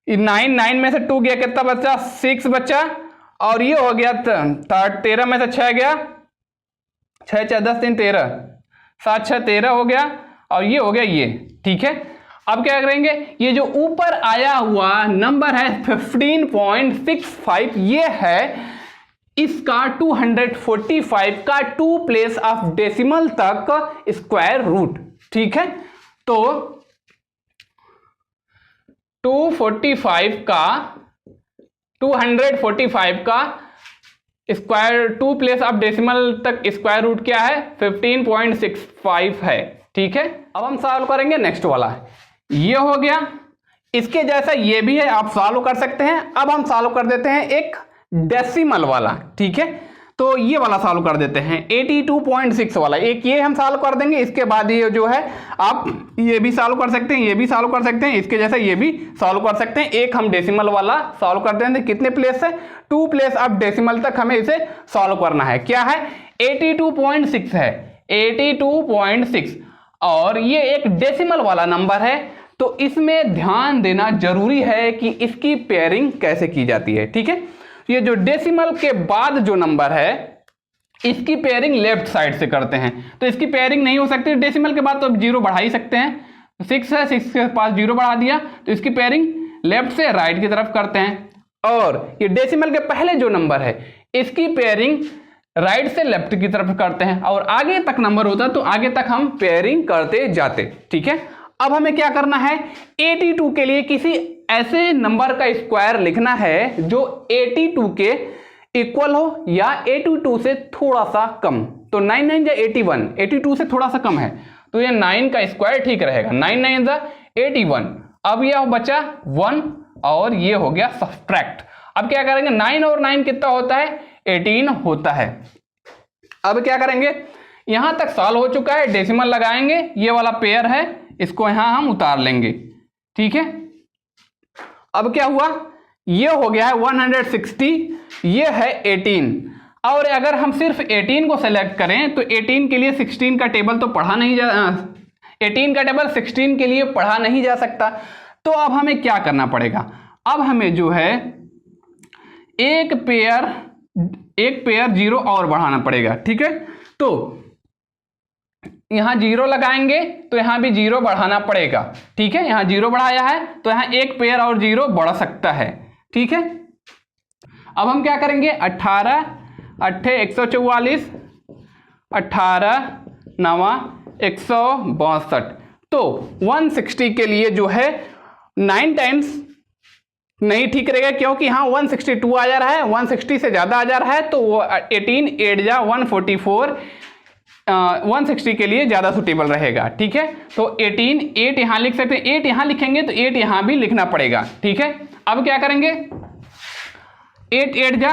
9, 9 में से 2 गया, कितना बचा, 6 बचा, और ये हो गया 13 में से 6 गया, 6 4 10 3 13, 7 6 13 हो गया, और ये हो गया ये, ठीक है। अब क्या करेंगे, ये जो ऊपर आया हुआ नंबर है 15.65, ये है इसका 245 का 2 प्लेस ऑफ डेसिमल तक स्क्वायर रूट, ठीक है। तो 245 का 245 का स्क्वायर 2 प्लेस ऑफ डेसिमल तक स्क्वायर रूट क्या है, 15.65 है, ठीक है। अब हम सॉल्व करेंगे नेक्स्ट वाला, ये हो गया, इसके जैसा ये भी है, आप सॉल्व कर सकते हैं। अब हम सॉल्व कर देते हैं एक डेसिमल वाला, ठीक है। तो ये वाला सॉल्व कर देते हैं 82.6 वाला, एक ये हम सॉल्व कर देंगे, इसके बाद ये जो है आप ये भी सॉल्व कर सकते हैं, ये भी सॉल्व कर सकते हैं, इसके जैसा ये भी सॉल्व कर सकते हैं। एक हम डेसिमल वाला सॉल्व कर देंगे, कितने प्लेस से, 2 प्लेस ऑफ डेसिमल तक हमें इसे सॉल्व करना है। क्या है, 82.6 है, 82.6, और ये एक डेसिमल वाला नंबर है, तो इसमें ध्यान देना जरूरी है कि इसकी पेयरिंग कैसे की जाती है, ठीक है। ये जो डेसिमल के बाद जो नंबर है, इसकी पेयरिंग लेफ्ट साइड से करते हैं, तो इसकी पेयरिंग नहीं हो सकती, डेसिमल के बाद तो 0 बढ़ा ही सकते हैं, 6 है, 6 के पास 0 बढ़ा दिया, तो इसकी पेयरिंग लेफ्ट से राइट की तरफ करते हैं। और ये डेसिमल के पहले जो नंबर है, इसकी पेयरिंग राइट से लेफ्ट की तरफ करते हैं, और आगे तक नंबर होता तो आगे तक हम पेयरिंग करते जाते, ठीक है। अब हमें क्या करना है, 82 के लिए किसी ऐसे नंबर का स्क्वायर लिखना है जो 82 के इक्वल हो या 82 से थोड़ा सा कम। तो 9 9 या 81, 82 से थोड़ा सा कम है, तो ये 9 का स्क्वायर ठीक रहेगा, 9 9 जा 81। अब यह बचा 1, और ये हो गया सब्ट्रैक्ट। अब क्या करेंगे, 9 और 9 कितना होता है, 18 होता है। अब क्या करेंगे, यहां तक सॉल्व हो चुका है, डेसिमल लगाएंगे, ये वाला पेयर है, इसको यहां हम उतार लेंगे, ठीक है। अब क्या हुआ, ये हो गया है 160, ये है 18, और अगर हम सिर्फ 18 को सेलेक्ट करें तो 18 के लिए 16 का टेबल तो पढ़ा नहीं जा 18 का टेबल 16 के लिए पढ़ा नहीं जा सकता। तो अब हमें क्या करना पड़ेगा, अब हमें जो है एक पेयर 0 और बढ़ाना पड़ेगा, ठीक है। तो यहां 0 लगाएंगे तो यहां भी 0 बढ़ाना पड़ेगा, ठीक है। यहां 0 बढ़ाया है तो यहां एक पेयर और 0 बढ़ सकता है, ठीक है। अब हम क्या करेंगे, 18 8 144, 18 9 162, तो 160 के लिए जो है 9 टाइम्स नहीं ठीक रहेगा, क्योंकि यहाँ 162 आ जा रहा है, 160 से ज़्यादा आ जा रहा है, तो 18 8 जा 144, 160 के लिए ज़्यादा सुटेबल रहेगा, ठीक है। तो 18 8 यहाँ लिख सकते हैं, 8 यहाँ लिखेंगे तो 8 यहाँ भी लिखना पड़ेगा, ठीक है। अब क्या करेंगे, 8 8 जा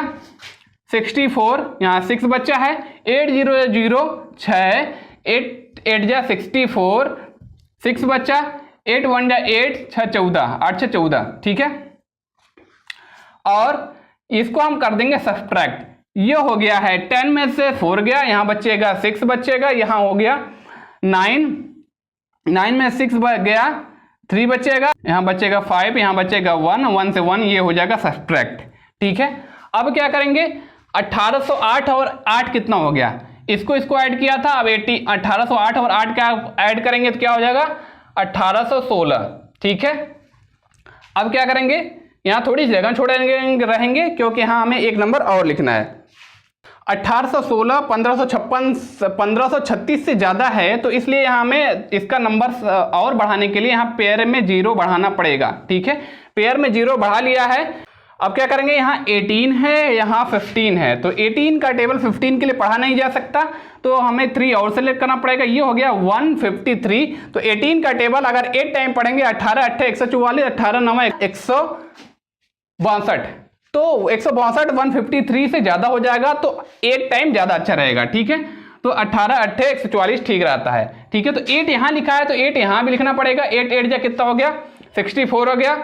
64, यहाँ 6 बच्चा है, 8 0 0 6, 8 8 जा 64, 6 बच्चा, 8 1 जा 8 6 14, 8 6 14, ठीक है। और इसको हम कर देंगे सब्ट्रैक्ट, ये हो गया है 10 में से 4 गया, यहाँ बचेगा 6 बचेगा, यहाँ हो गया 9 9 में 6 गया 3 बचेगा, यहाँ बचेगा 5, यहाँ बचेगा 1, 1 से 1 ये हो जाएगा सब्ट्रैक्ट। ठीक है, अब क्या करेंगे, 1808 और 8 कितना हो गया, इसको ऐड किया था, अब 1808 और 8 क्या ऐड करेंगे तो क्या हो जाएगा 1816। ठीक है, अब क्या करेंगे, यहाँ थोड़ी सी जगह छोड़े रहेंगे क्योंकि यहाँ हमें एक नंबर और लिखना है। 1816 1536 से ज्यादा है, तो इसलिए यहाँ हमें इसका नंबर और बढ़ाने के लिए यहाँ पेयर में 0 बढ़ाना पड़ेगा। ठीक है, पेयर में 0 बढ़ा लिया है। अब क्या करेंगे, यहाँ 18 है, यहाँ 15 है, तो 18 का टेबल 15 के लिए पढ़ा नहीं जा सकता, तो हमें 3 और सेलेक्ट करना पड़ेगा, ये हो गया 153। तो 18 का टेबल अगर 8 टाइम पढ़ेंगे, 18 8 144, 18 9 162, तो 162 153 से ज्यादा हो जाएगा, तो 8 टाइम ज्यादा अच्छा रहेगा। ठीक है, तो 18 8 144 ठीक रहता है। ठीक है, तो 8 यहां लिखा है तो 8 यहां भी लिखना पड़ेगा। 8 8 जा कितना हो गया 64 हो गया,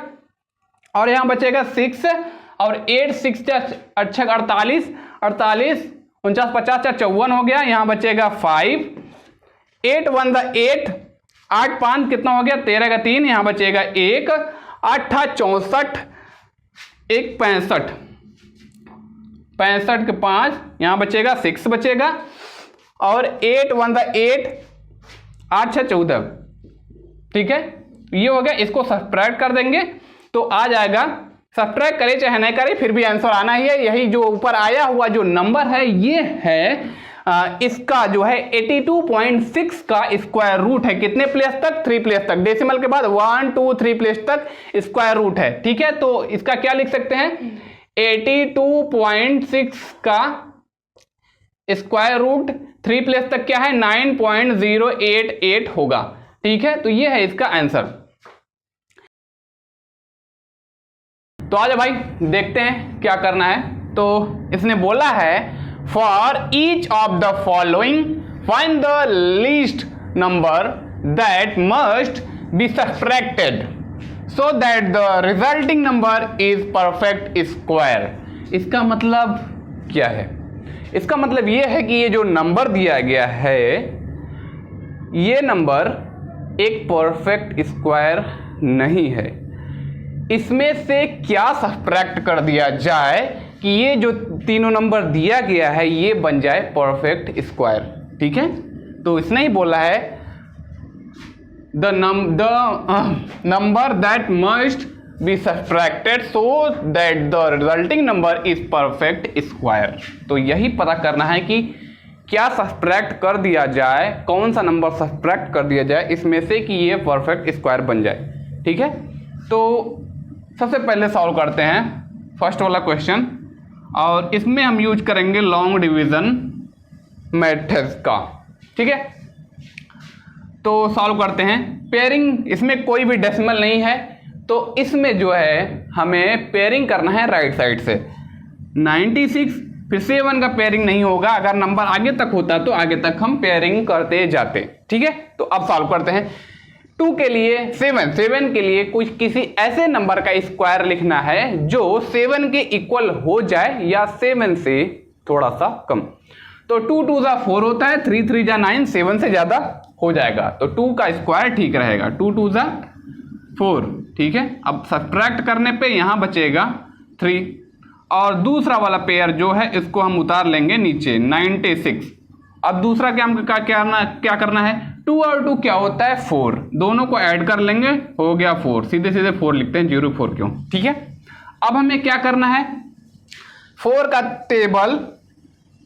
और यहां बचेगा 6, और 8 6 अच्छा 48 48 49 50 54 हो गया, यहां बचेगा 5, 8 1 8 8 5 कितना हो गया 13 का 3, यहां बचेगा 1, 8 64 1 65 65 के 5, यहां बचेगा 6 बचेगा, और 8 1 8 8 6 14। ठीक है, ये हो गया, इसको सब्ट्रैक्ट कर देंगे तो आ जाएगा। सब्ट्रैक्ट करे चाहे नहीं करे फिर भी आंसर आना ही है। यही जो ऊपर आया हुआ जो नंबर है ये है इसका जो है 82.6 का स्क्वायर रूट है। कितने प्लेस तक, 3 प्लेस तक, डेसिमल के बाद 1 2 3 प्लेस तक स्क्वायर रूट है। ठीक है, तो इसका क्या लिख सकते हैं, 82.6 का स्क्वायर रूट 3 प्लेस तक क्या है 9.088 होगा। ठीक है, तो ये है इसका आंसर। तो आज भाई देखते हैं क्या करना है। तो इसने बोला है for each of the following find the least number that must be subtracted so that the resulting number is perfect square. इसका मतलब क्या है, इसका मतलब यह है कि ये जो नंबर दिया गया है ये नंबर एक परफेक्ट स्क्वायर नहीं है। इसमें से क्या सब्ट्रैक्ट कर दिया जाए कि ये जो तीनों नंबर दिया गया है ये बन जाए परफेक्ट स्क्वायर। ठीक है, तो इसने ही बोला है the number that must be subtracted so that the resulting number is perfect square. तो यही पता करना है कि क्या सब्ट्रैक्ट कर दिया जाए, कौन सा नंबर सब्ट्रैक्ट कर दिया जाए इसमें से कि ये परफेक्ट स्क्वायर बन जाए। ठीक है, तो सबसे पहले सॉल्व करते हैं फर्स्ट वाला क्वेश्चन, और इसमें हम यूज करेंगे लॉन्ग डिवीजन मेथड का। ठीक है, तो सॉल्व करते हैं। पेयरिंग, इसमें कोई भी डेसिमल नहीं है तो इसमें जो है हमें पेयरिंग करना है राइट साइड से। 96 फिर 7 का पेयरिंग नहीं होगा, अगर नंबर आगे तक होता तो आगे तक हम पेयरिंग करते जाते। ठीक है, तो अब सॉल्व करते हैं। 2 के लिए 7 के लिए कुछ किसी ऐसे नंबर का स्क्वायर लिखना है जो 7 के इक्वल हो जाए या 7 से थोड़ा सा कम। तो 2 2 जा 4 होता है, 3 3 जा 9, 7 से ज्यादा हो जाएगा तो 2 का स्क्वायर ठीक रहेगा। 2 2 जा 4। ठीक है, अब सब्ट्रैक्ट करने पे यहां बचेगा 3, और दूसरा वाला पेयर जो है इसको हम उतार लेंगे नीचे 96। अब दूसरा क्या करना है, 2 और 2 क्या होता है 4, दोनों को ऐड कर लेंगे हो गया 4, सीधे सीधे 4 लिखते हैं, 0 4 क्यों। ठीक है, अब हमें क्या करना है, 4 का टेबल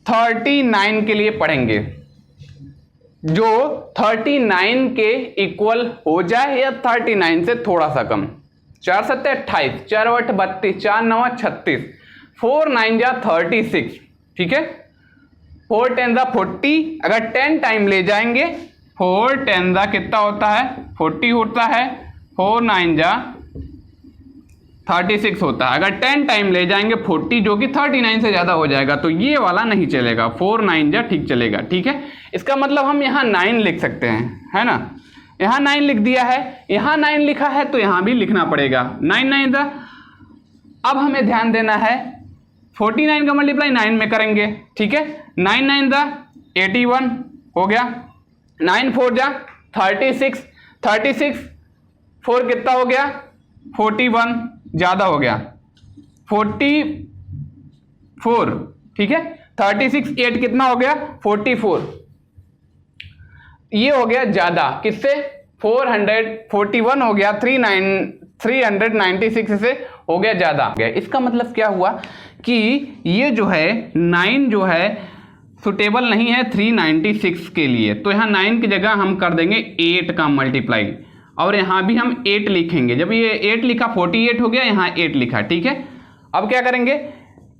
39 के लिए पढ़ेंगे, जो 39 के इक्वल हो जाए या 39 से थोड़ा सा कम। 4 7 28, 4 8 32, 4 9 36, 4 9 जा 36। ठीक है, 4 10 जा 40, अगर 10 टाइम ले जाएंगे 4 10 जा कितना होता है 40 होता है, 4 9 जा 36 होता है। अगर 10 टाइम ले जाएंगे 40 जो कि 39 से ज्यादा हो जाएगा तो ये वाला नहीं चलेगा, 4 9 जा ठीक चलेगा। ठीक है, इसका मतलब हम यहाँ 9 लिख सकते हैं, है ना, यहाँ 9 लिख दिया है, यहाँ 9 लिखा है तो यहाँ भी लिखना पड़ेगा 9 9 जा। अब हमें ध्यान देना है 49 का मल्टीप्लाई 9 में करेंगे। ठीक है, 9 9 जा 81 हो गया, 9 4 जा 36, 36 4 कितना हो गया 41, ज्यादा हो गया 44, ठीक है। 36 8 कितना हो गया 44, ये हो गया ज्यादा, किससे 441 हो गया, 396 से हो गया ज्यादा। इसका मतलब क्या हुआ कि ये जो है 9 जो है सुटेबल नहीं है 396 के लिए, तो यहाँ 9 की जगह हम कर देंगे 8 का मल्टीप्लाई, और यहाँ भी हम 8 लिखेंगे। जब ये 8 लिखा 48 हो गया, यहाँ 8 लिखा, ठीक है। अब क्या करेंगे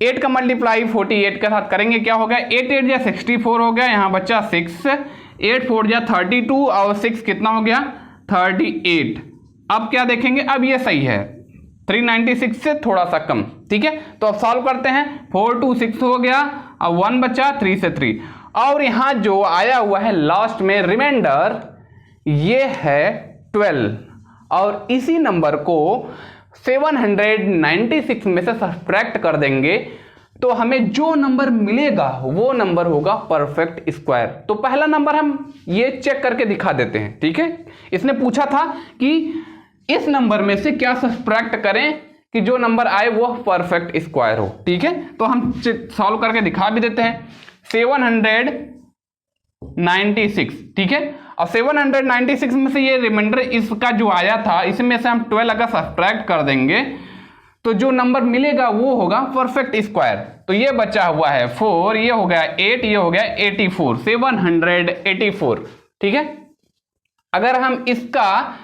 8 का मल्टीप्लाई 48 के साथ करेंगे, क्या हो गया 8 8 या 64 हो गया, यहाँ बच्चा 6, 8 4 जा 32 और 6 कितना हो गया 38। अब क्या देखेंगे, अब ये सही है 396 से थोड़ा सा कम, ठीक है। तो अब सॉल्व करते हैं, 4 2 6 हो गया, अब 1 बचा 3 से 3, और यहां जो आया हुआ है लास्ट में रिमाइंडर ये है 12, और इसी नंबर को 796 में से सब्ट्रैक्ट कर देंगे तो हमें जो नंबर मिलेगा वो नंबर होगा परफेक्ट स्क्वायर। तो पहला नंबर हम ये चेक करके दिखा देते हैं, ठीक है। इसने पूछा था कि इस नंबर में से क्या सब्ट्रैक्ट करें कि जो नंबर आए वो परफेक्ट स्क्वायर हो, ठीक है। तो हम सॉल्व करके दिखा भी देते हैं, 796, ठीक है। और 796 में से ये रिमाइंडर इसका जो आया था इसमें से हम 12 अगर सब्ट्रैक्ट कर देंगे तो जो नंबर मिलेगा वो होगा परफेक्ट स्क्वायर। तो ये बचा हुआ है 4, ये हो गया 8, ये हो गया 84, 784, ठीक है। अगर हम इसका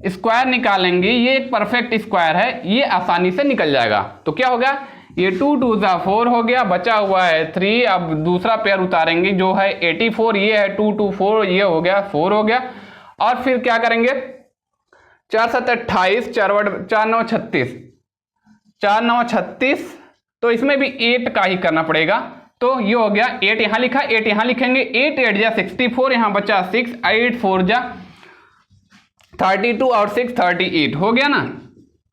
स्क्वायर निकालेंगे, ये एक परफेक्ट स्क्वायर है, ये आसानी से निकल जाएगा। तो क्या होगा, ये 2 2 4 हो गया, बचा हुआ है 3। अब दूसरा पेयर उतारेंगे जो है 84, ये है 2 2 4, ये हो गया 4 हो गया। और फिर क्या करेंगे 4 7 28, 4 9 36, 4 9 36, तो इसमें भी 8 का ही करना पड़ेगा। तो ये हो गया 8 यहां लिखा, 8 यहां लिखेंगे, 8 8 जा 64, यहां बचा 6, 8 4 जा 32 और 6 38 हो गया ना।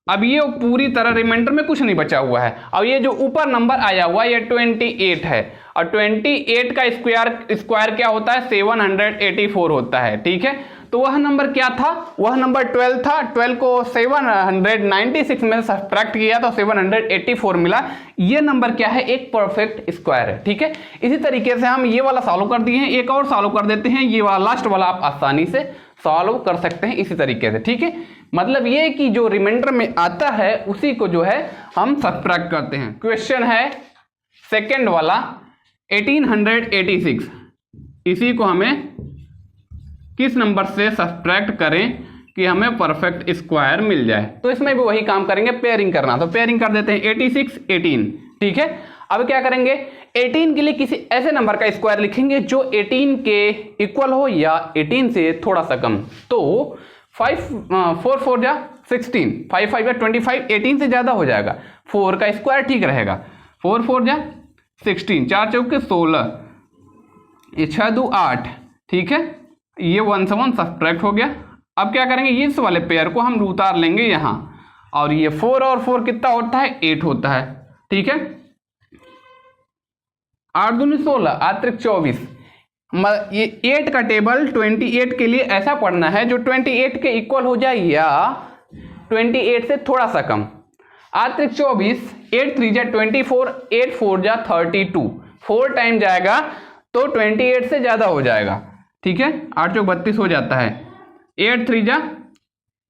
अब ये पूरी तरह रिमाइंडर में कुछ नहीं बचा हुआ है। अब ये जो ऊपर नंबर आया हुआ ये 28 है, और 28 का स्क्वायर क्या होता है 784 होता है, ठीक है। तो वह नंबर क्या था, वह नंबर 12 था। 12 को 796 में सब्ट्रैक्ट किया तो 784 मिला। ये नंबर क्या है, एक परफेक्ट स्क्वायर है, ठीक है। इसी तरीके से हम ये वाला सॉल्व कर दिए हैं, एक और सॉल्व कर देते हैं। ये वाला लास्ट वाला आप आसानी से सॉल्व कर सकते हैं इसी तरीके से, ठीक है। मतलब ये कि जो रिमाइंडर में आता है उसी को जो है हम सब्ट्रैक्ट करते हैं। क्वेश्चन है सेकंड वाला 1886, इसी को हमें किस नंबर से सब्ट्रैक्ट करें कि हमें परफेक्ट स्क्वायर मिल जाए। तो इसमें भी वही काम करेंगे, पेयरिंग करना। तो पेयरिंग कर देते हैं 86 18, ठीक है। अब क्या करेंगे 18 के लिए किसी ऐसे नंबर का स्क्वायर लिखेंगे जो 18 के इक्वल हो या 18 से थोड़ा सा कम। तो 4 4 जा 16, 5 5 जा 25, 18 से ज्यादा हो जाएगा, 4 का स्क्वायर ठीक रहेगा। 4 4 जा 16, 4 चौके 16, ये 6 2 8, ठीक है। ये 1 से 1 सब्ट्रैक्ट हो गया। अब क्या करेंगे, इस वाले पेयर को हम उतार लेंगे यहाँ, और ये 4 और 4 कितना होता है 8 होता है, ठीक है। 8 दूनी 16, 8 त्रिक 24। ये 8 का टेबल 28 के लिए ऐसा पढ़ना है जो 28 के इक्वल हो जाए या 28 से थोड़ा सा कम। 8 त्रिक 24, 8 3 जा 24, 8 4 जा 32, 4 टाइम जाएगा तो 28 से ज्यादा हो जाएगा, ठीक है। 8 चौक 32 हो जाता है, 8 3 जा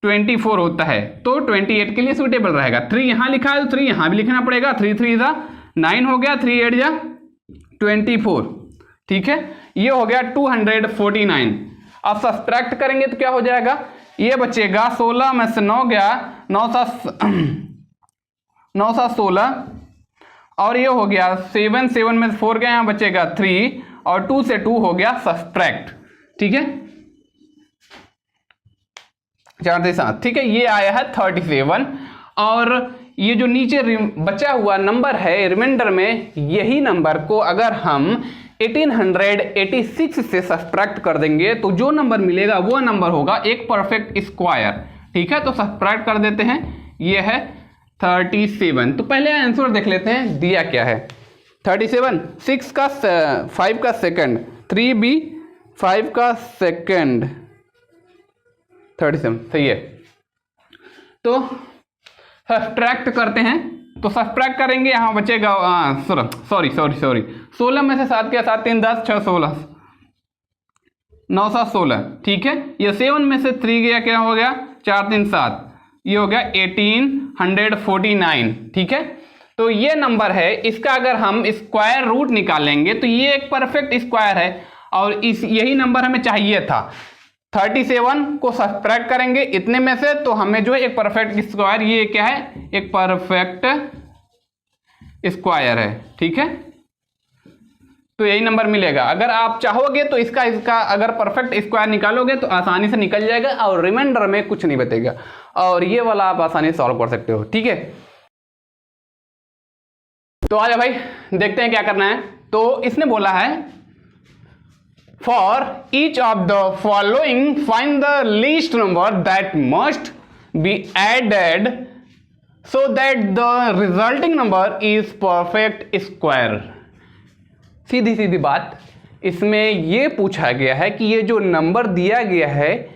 24 होता है, तो 28 के लिए सूटेबल रहेगा। 3 यहां लिखा है तो 3 यहां भी लिखना पड़ेगा, 3 3 जा 9 हो गया, 3 8 जा 24, ठीक है। ये हो गया 249। अब सब्ट्रैक्ट करेंगे तो क्या हो जाएगा, ये बचेगा 16 में से 9 गया, 9 7 16, और ये हो गया 7 7 में से 4 गया, यहाँ बचेगा 3, और 2 से 2 हो गया सब्ट्रैक्ट, ठीक है। 4 से 7, ठीक है। ये आया है 37, और ये जो नीचे बचा हुआ नंबर है रिमाइंडर में, यही नंबर को अगर हम 1886 से सब्ट्रैक्ट कर देंगे तो जो नंबर मिलेगा वो नंबर होगा एक परफेक्ट स्क्वायर, ठीक है। तो सब्ट्रैक्ट कर देते हैं, ये है 37। तो पहले आंसर देख लेते हैं दिया क्या है। 37, 6 का 5 का सेकंड, 3b 5 का सेकंड, 37 सही है। तो सब्ट्रैक्ट करते हैं, तो सब्ट्रैक्ट करेंगे, यहाँ बचेगा सॉरी 16 में से 7 के 7 3 10 6 16 9 7 16, ठीक है। ये 7 में से 3 गया, क्या हो गया 4 3 7, ये हो गया 1849, ठीक है। तो ये नंबर है, इसका अगर हम स्क्वायर रूट निकालेंगे तो ये एक परफेक्ट स्क्वायर है, और इस यही नंबर हमें चाहिए था। 37 को सब्ट्रैक्ट करेंगे इतने में से, तो हमें जो है एक परफेक्ट स्क्वायर, ये क्या है, एक परफेक्ट स्क्वायर है, ठीक है। तो यही नंबर मिलेगा। अगर आप चाहोगे तो इसका अगर परफेक्ट स्क्वायर निकालोगे तो आसानी से निकल जाएगा, और रिमाइंडर में कुछ नहीं बचेगा, और ये वाला आप आसानी से सॉल्व कर सकते हो, ठीक है। तो आजा भाई देखते हैं क्या करना है। तो इसने बोला है for each of the following find the least number that must be added so that the resulting number is perfect square. सीधी सीधी बात, इसमें यह पूछा गया है कि ये जो नंबर दिया गया है,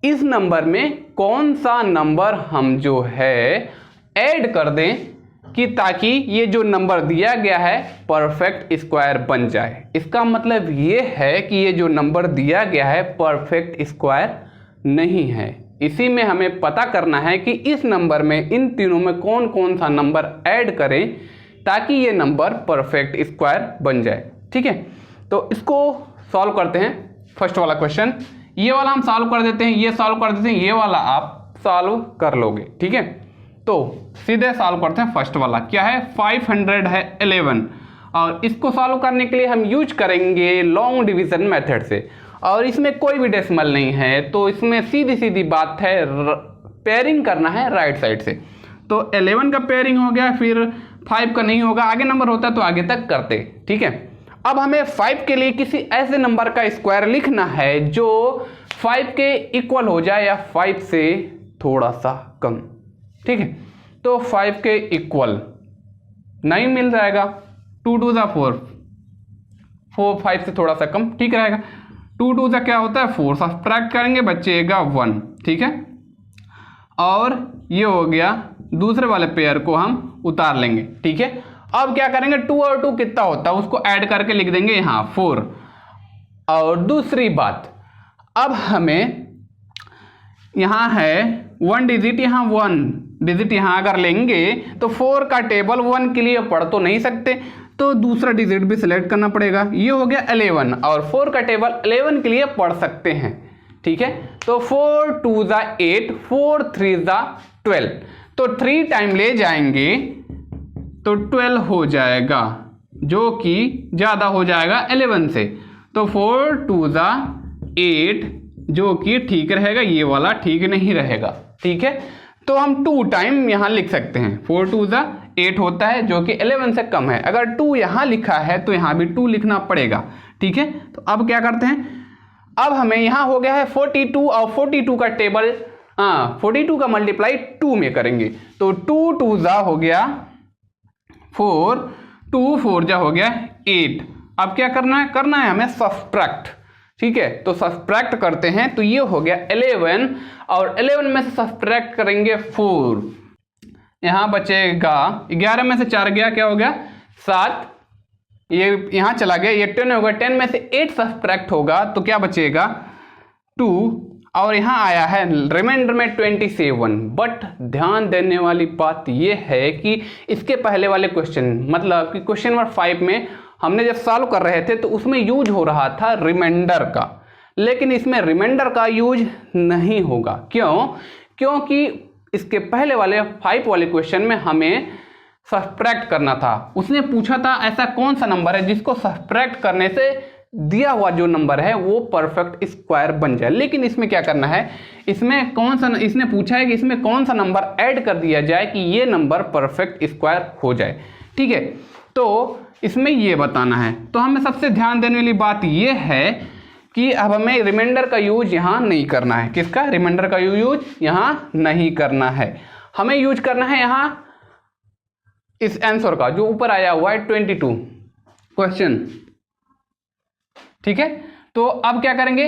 इस नंबर में कौन सा नंबर हम जो है ऐड कर दें कि ताकि ये जो नंबर दिया गया है परफेक्ट स्क्वायर बन जाए। इसका मतलब ये है कि ये जो नंबर दिया गया है परफेक्ट स्क्वायर नहीं है। इसी में हमें पता करना है कि इस नंबर में इन तीनों में कौन कौन सा नंबर ऐड करें ताकि ये नंबर परफेक्ट स्क्वायर बन जाए, ठीक है। तो इसको सॉल्व करते हैं। फर्स्ट वाला क्वेश्चन, ये वाला हम सॉल्व कर देते हैं, ये सॉल्व कर देते हैं, ये वाला आप सॉल्व कर लोगे, ठीक है। तो सीधे सॉल्व करते हैं। फर्स्ट वाला क्या है, 500 है 11, और इसको सॉल्व करने के लिए हम यूज करेंगे लॉन्ग डिवीजन मेथड से, और इसमें कोई भी डेसिमल नहीं है, तो इसमें सीधी सीधी बात है, पेयरिंग करना है राइट साइड से। तो 11 का पेयरिंग हो गया, फिर 5 का नहीं होगा, आगे नंबर होता तो आगे तक करते, ठीक है। अब हमें 5 के लिए किसी ऐसे नंबर का स्क्वायर लिखना है जो 5 के इक्वल हो जाए या 5 से थोड़ा सा कम, ठीक है। तो 5 के इक्वल 9 मिल जाएगा, 2 2 जा 4, 5 से थोड़ा सा कम, ठीक रहेगा। 2 2 जा क्या होता है 4, सब्ट्रैक्ट करेंगे बचेगा 1, ठीक है। और ये हो गया, दूसरे वाले पेयर को हम उतार लेंगे, ठीक है। अब क्या करेंगे, 2 और 2 कितना होता है उसको ऐड करके लिख देंगे यहाँ 4। और दूसरी बात, अब हमें यहाँ है 1 डिजिट, यहाँ 1 डिजिट यहाँ अगर लेंगे तो 4 का टेबल 1 के लिए पढ़ तो नहीं सकते, तो दूसरा डिजिट भी सिलेक्ट करना पड़ेगा। ये हो गया 11, और 4 का टेबल 11 के लिए पढ़ सकते हैं, ठीक है। तो 4 2 जा 8, 4 3 जा 12, तो 3 टाइम ले जाएंगे तो 12 हो जाएगा, जो कि ज़्यादा हो जाएगा 11 से। तो 4 2 जा 8, जो कि ठीक रहेगा, ये वाला ठीक नहीं रहेगा, ठीक है। तो हम 2 टाइम यहाँ लिख सकते हैं, 4 2 जा 8 होता है, जो कि 11 से कम है। अगर 2 यहाँ लिखा है तो यहाँ भी 2 लिखना पड़ेगा, ठीक है। तो अब क्या करते हैं, अब हमें यहाँ हो गया है 42, और 42 का टेबल 42 का मल्टीप्लाई 2 में करेंगे, तो 2 2 जा हो गया 4, 2 4 जा हो गया 8। अब क्या करना है हमें सब्ट्रैक्ट, ठीक है। तो सब्ट्रैक्ट करते हैं, तो ये हो गया 11, और 11 में से सब्ट्रैक्ट करेंगे 4, यहाँ बचेगा 11 में से 4 गया, क्या हो गया 7, ये यहाँ चला गया, ये 10 होगा, 10 में से 8 सब्ट्रैक्ट होगा तो क्या बचेगा 2, और यहाँ आया है रिमाइंडर में 27। बट ध्यान देने वाली बात यह है कि इसके पहले वाले क्वेश्चन, मतलब कि क्वेश्चन नंबर 5 में हमने जब सॉल्व कर रहे थे तो उसमें यूज हो रहा था रिमाइंडर का, लेकिन इसमें रिमाइंडर का यूज नहीं होगा। क्यों? क्योंकि इसके पहले वाले 5 वाले क्वेश्चन में हमें सब्ट्रैक्ट करना था। उसने पूछा था ऐसा कौन सा नंबर है जिसको सब्ट्रैक्ट करने से दिया हुआ जो नंबर है वो परफेक्ट स्क्वायर बन जाए। लेकिन इसमें क्या करना है, इसमें कौन सा, इसने पूछा है कि इसमें कौन सा नंबर ऐड कर दिया जाए कि ये नंबर परफेक्ट स्क्वायर हो जाए, ठीक है। तो इसमें ये बताना है। तो हमें सबसे ध्यान देने वाली बात ये है कि अब हमें रिमाइंडर का यूज यहाँ नहीं करना है। किसका? रिमाइंडर का यूज यहाँ नहीं करना है, हमें यूज करना है यहाँ इस आंसर का जो ऊपर आया हुआ है 22 क्वेश्चन, ठीक है। तो अब क्या करेंगे,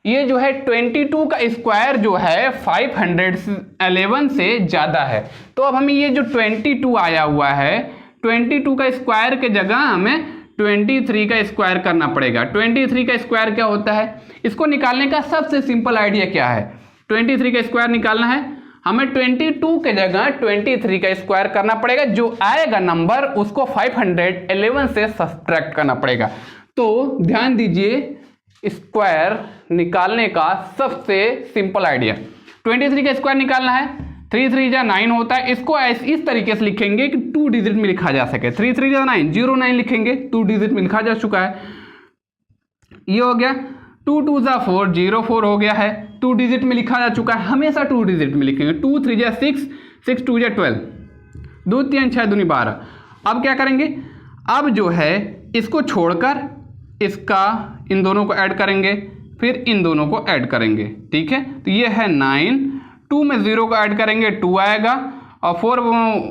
ये जो है 22 का स्क्वायर जो है 511 से ज़्यादा है। तो अब हमें ये जो 22 आया हुआ है, 22 का स्क्वायर के जगह हमें 23 का स्क्वायर करना पड़ेगा। 23 का स्क्वायर क्या होता है, इसको निकालने का सबसे सिंपल आइडिया क्या है, 23 का स्क्वायर निकालना है, हमें 22 के जगह 23 का स्क्वायर करना पड़ेगा, जो आएगा नंबर उसको 511 से सब्ट्रैक्ट करना पड़ेगा। तो ध्यान दीजिए, स्क्वायर निकालने का सबसे सिंपल आइडिया, 23 का स्क्वायर निकालना है, 3 3 जा 9 होता है, इसको इस तरीके से लिखेंगे कि 2 डिजिट में लिखा जा सके। 3 3 जा 9, 09 लिखेंगे, 2 डिजिट में लिखा जा चुका है, ये हो गया। 2 2 जा 4, 04 हो गया है, 2 डिजिट में लिखा जा चुका है, हमेशा 2 डिजिट में लिखेंगे। 2 3 जा 6, 6 2 जा 12, 2 3 6 2 12। अब क्या करेंगे, अब जो है इसको छोड़कर इसका इन दोनों को ऐड करेंगे, फिर इन दोनों को ऐड करेंगे, ठीक है। तो ये है 9, 2 में 0 को ऐड करेंगे 2 आएगा, और 4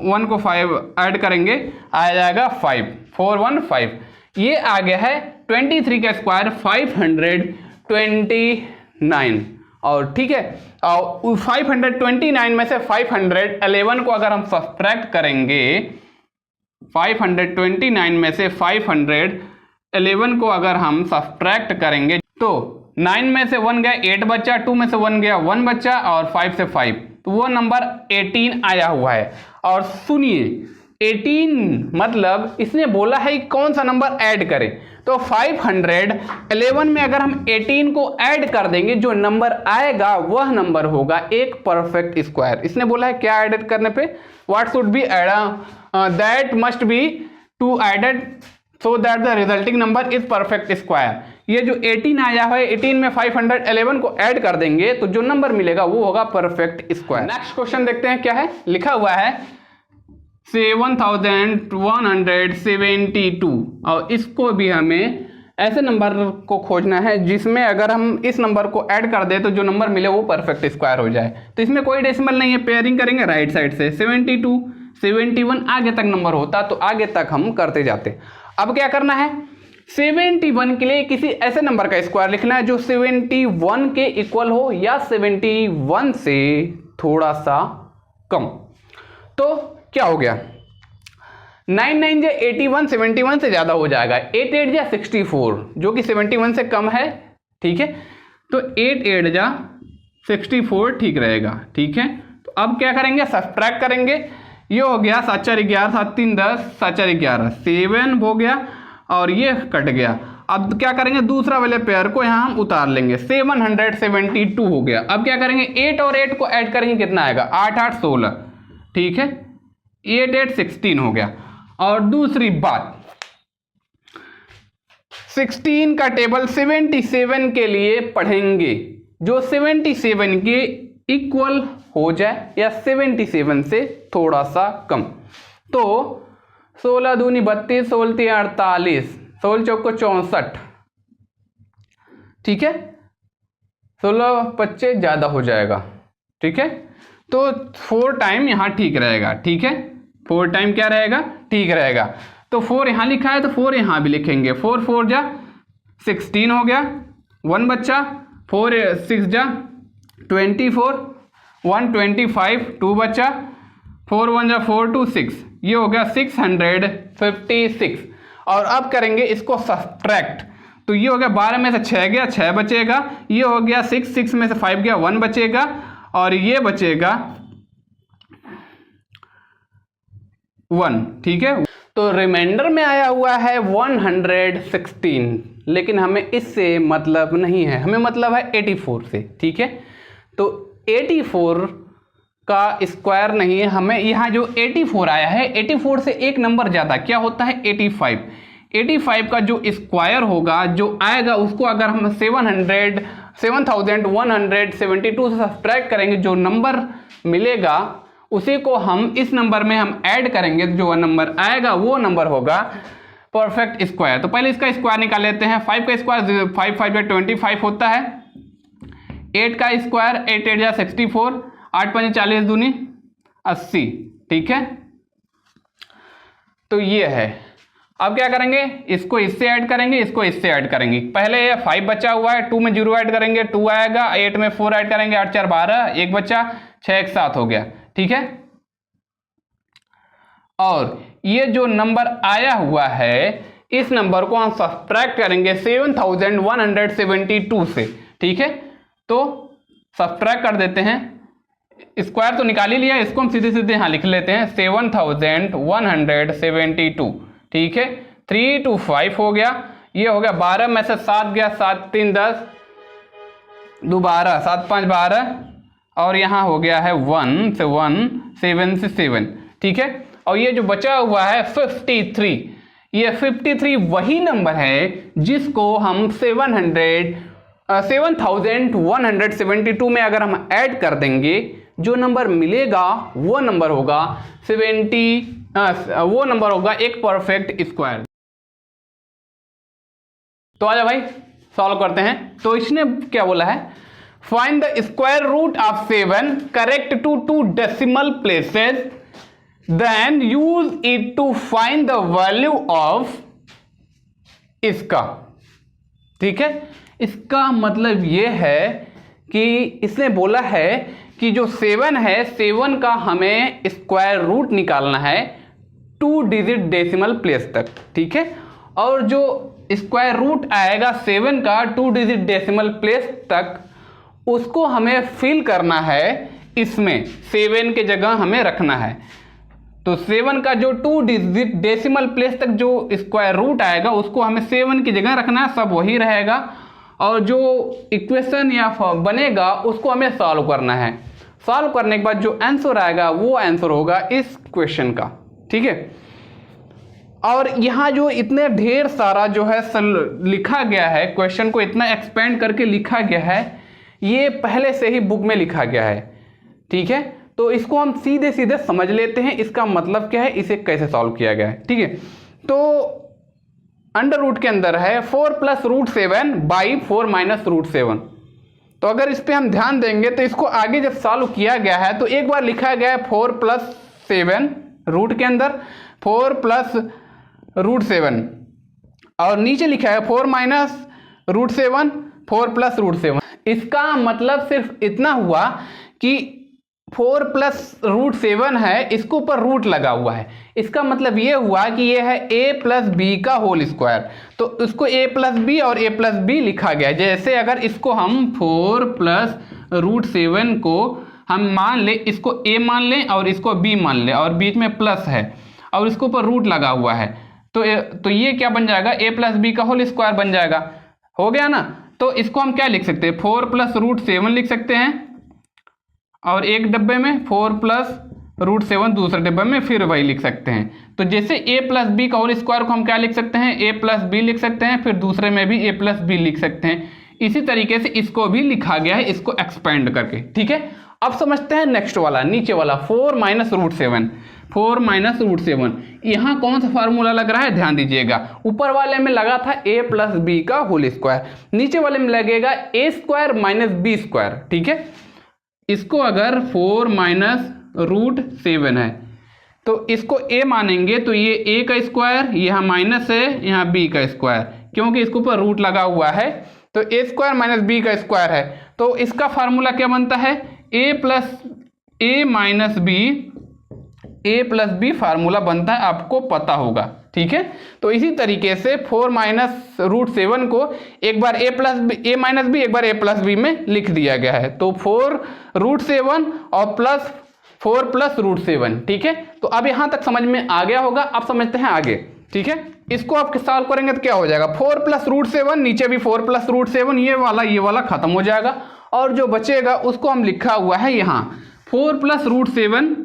1 को 5 ऐड करेंगे, आ जाएगा 5, 4 1 5। ये आ गया है 23 का स्क्वायर 529। और ठीक है, और 529 में से 511 को अगर हम सब्ट्रैक्ट करेंगे, 529 में से 511 को अगर हम सब्ट्रैक्ट करेंगे तो 9 में से 1 गया 8 बच्चा, 2 में से 1 गया 1 बच्चा, और 5 से 5, तो वो नंबर 18 आया हुआ है। और सुनिए 18 मतलब इसने बोला है कि कौन सा नंबर ऐड करें, तो 511 में अगर हम 18 को ऐड कर देंगे, जो नंबर आएगा वह नंबर होगा एक परफेक्ट स्क्वायर। इसने बोला है क्या ऐड करने पे, what should be add, that must be to added so that the resulting number is perfect square. ये जो 18 आया है, 18 में 511 को ऐड कर देंगे तो जो नंबर मिलेगा वो होगा परफेक्ट स्क्वायर। नेक्स्ट क्वेश्चन देखते हैं क्या है, लिखा हुआ है 7172, और इसको भी हमें ऐसे नंबर को खोजना है जिसमें अगर हम इस नंबर को ऐड कर दे तो जो नंबर मिले वो परफेक्ट स्क्वायर हो जाए। तो इसमें कोई डेसिमल नहीं है, पेयरिंग करेंगे राइट साइड से, 72 71 आगे तक नंबर होता तो आगे तक हम करते जाते। अब क्या करना है, 71 के लिए किसी ऐसे नंबर का स्क्वायर लिखना है जो 71 के इक्वल हो या 71 से थोड़ा सा कम। तो क्या हो गया, 9 9 जा 81, 71 से ज्यादा हो जाएगा, 8 8 जा 64 जो कि 71 से कम है, ठीक है। तो 8 8 जा 64 ठीक रहेगा, ठीक है। तो अब क्या करेंगे, सब्ट्रैक्ट करेंगे, ये हो गया 7 4 11, 7 3 10, 7 4 11, 7 हो गया, और ये कट गया। अब क्या करेंगे, दूसरा वाले पेयर को यहाँ हम उतार लेंगे, 772 हो गया। अब क्या करेंगे, 8 और 8 को ऐड करेंगे, कितना आएगा, 8 8 16, ठीक है, 8 8 16 हो गया। और दूसरी बात, 16 का टेबल 77 के लिए पढ़ेंगे, जो 77 के इक्वल हो जाए या 77 से थोड़ा सा कम। तो 16 दूनी 32, 16 3 48, 16 चौक को 64, ठीक है, 16 25 ज्यादा हो जाएगा, ठीक है। तो 4 टाइम यहाँ ठीक रहेगा, ठीक है, 4 टाइम क्या रहेगा, ठीक रहेगा। तो 4 यहाँ लिखा है तो 4 यहाँ भी लिखेंगे, 4 4 जा 16 हो गया, 1 बच्चा, 4 6 जा 24, 1 25, 2 बच्चा, 4 1 जा 4 2 6, ये हो गया 656। और अब करेंगे इसको सब्ट्रैक्ट, तो ये हो गया 12 में से 6 गया, 6 बचेगा, ये हो गया 6 6 में से 5 गया, 1 बचेगा, और ये बचेगा 1, ठीक है। तो रिमाइंडर में आया हुआ है 116, लेकिन हमें इससे मतलब नहीं है, हमें मतलब है 84 से, ठीक है। तो 84 का स्क्वायर नहीं है, हमें यहाँ जो 84 आया है, 84 से एक नंबर ज़्यादा क्या होता है, 85। 85 का जो स्क्वायर होगा, जो आएगा उसको अगर हम 7172 से सब्ट्रैक्ट करेंगे, जो नंबर मिलेगा उसी को हम इस नंबर में हम ऐड करेंगे, जो नंबर आएगा वो नंबर होगा परफेक्ट स्क्वायर। तो पहले इसका स्क्वायर निकाल लेते हैं। 5 का स्क्वायर 5 5 या 25 होता है। 8 का स्क्वायर 8 8 या 64, 8 5 40 दूनी 80, ठीक है। तो ये है। अब क्या करेंगे, इसको इससे ऐड करेंगे, इसको इससे ऐड करेंगे। पहले ये 5 बचा हुआ है, 2 में 0 ऐड करेंगे 2 आएगा, 8 में 4 ऐड करेंगे 8 4 12, 1 बचा, 6 1 7 हो गया। ठीक है, और ये जो नंबर आया हुआ है इस नंबर को हम सब्ट्रैक्ट करेंगे 7172 से। ठीक है, तो सब्ट्रैक्ट कर देते हैं, स्क्वायर तो निकाल ही लिया, इसको हम सीधे सीधे यहां लिख लेते हैं 7172। ठीक है, 3 2 5 हो गया, ये हो गया 12 में से 7 गया, 7 3 10, 2 12, 7 5 12, और यहाँ हो गया है 1 से 1, 7 से 7। ठीक है, और ये जो बचा हुआ है 53, ये 53 वही नंबर है जिसको हम 7172 में अगर हम ऐड कर देंगे, जो नंबर मिलेगा वो नंबर होगा 70, वो नंबर होगा एक परफेक्ट स्क्वायर। तो आजा भाई सॉल्व करते हैं। तो इसने क्या बोला है, find the square root of 7 correct to 2 decimal places, then use it to find the value of इसका। ठीक है, इसका मतलब यह है कि इसने बोला है कि जो 7 है, 7 का हमें स्क्वायर रूट निकालना है 2 डिजिट डेसिमल प्लेस तक। ठीक है, और जो स्क्वायर रूट आएगा 7 का 2 डिजिट डेसिमल प्लेस तक, उसको हमें फिल करना है इसमें, 7 के जगह हमें रखना है। तो 7 का जो 2 डिजिट डेसिमल प्लेस तक जो स्क्वायर रूट आएगा उसको हमें 7 की जगह रखना है, सब वही रहेगा, और जो इक्वेशन या बनेगा उसको हमें सॉल्व करना है। सॉल्व करने के बाद जो आंसर आएगा वो आंसर होगा इस क्वेश्चन का। ठीक है, और यहाँ जो इतने ढेर सारा जो है लिखा गया है, क्वेश्चन को इतना एक्सपेंड करके लिखा गया है, ये पहले से ही बुक में लिखा गया है। ठीक है, तो इसको हम सीधे सीधे समझ लेते हैं, इसका मतलब क्या है, इसे कैसे सॉल्व किया गया है। ठीक है, तो अंडर रूट के अंदर है 4 + √7 / 4 - √7। तो अगर इस पे हम ध्यान देंगे तो इसको आगे जब सॉल्व किया गया है तो एक बार लिखा गया है 4 + 7 रूट के अंदर 4 + √7, और नीचे लिखा है 4 - √7 4 + √7। इसका मतलब सिर्फ इतना हुआ कि 4 + √7 है, इसके ऊपर रूट लगा हुआ है, इसका मतलब ये हुआ कि ये है a + b का होल स्क्वायर। तो इसको a + b और a + b लिखा गया। जैसे अगर इसको हम 4 + √7 को हम मान ले, इसको a मान लें और इसको b मान लें, और बीच में प्लस है और इसके ऊपर रूट लगा हुआ है, तो ये क्या बन जाएगा, a + b का होल स्क्वायर बन जाएगा। हो गया ना, तो इसको हम क्या लिख सकते हैं, 4 + √7 लिख सकते हैं, और एक डब्बे में 4 + √7 दूसरे डब्बे में फिर वही लिख सकते हैं। तो जैसे a + b का होल स्क्वायर को हम क्या लिख सकते हैं, a + b लिख सकते हैं, फिर दूसरे में भी a + b लिख सकते हैं। इसी तरीके से इसको भी लिखा गया है, इसको एक्सपेंड करके। ठीक है, अब समझते हैं नेक्स्ट वाला, नीचे वाला 4 - √7। 4 - √7 यहाँ कौन सा फार्मूला लग रहा है, ध्यान दीजिएगा। ऊपर वाले में लगा था a + b का होल स्क्वायर, नीचे वाले में लगेगा a² - b²। ठीक है, इसको अगर 4 - √7 है तो इसको a मानेंगे तो ये a का स्क्वायर, यहाँ माइनस है, यहाँ b का स्क्वायर, क्योंकि इसके ऊपर रूट लगा हुआ है, तो a² - b का स्क्वायर है। तो इसका फार्मूला क्या बनता है, a + b फार्मूला बनता है, आपको पता होगा। ठीक है, तो इसी तरीके से 4 - √7 को एक बार a - b एक बार a + b में लिख दिया गया है। तो 4 √7 और प्लस 4 + √7। ठीक है, तो अब यहां तक समझ में आ गया होगा। अब समझते हैं आगे। ठीक है, इसको आप सॉल्व करेंगे तो क्या हो जाएगा, 4 + √7, नीचे भी 4 + √7, ये वाला खत्म हो जाएगा, और जो बचेगा उसको हम लिखा हुआ है यहाँ 4 + √7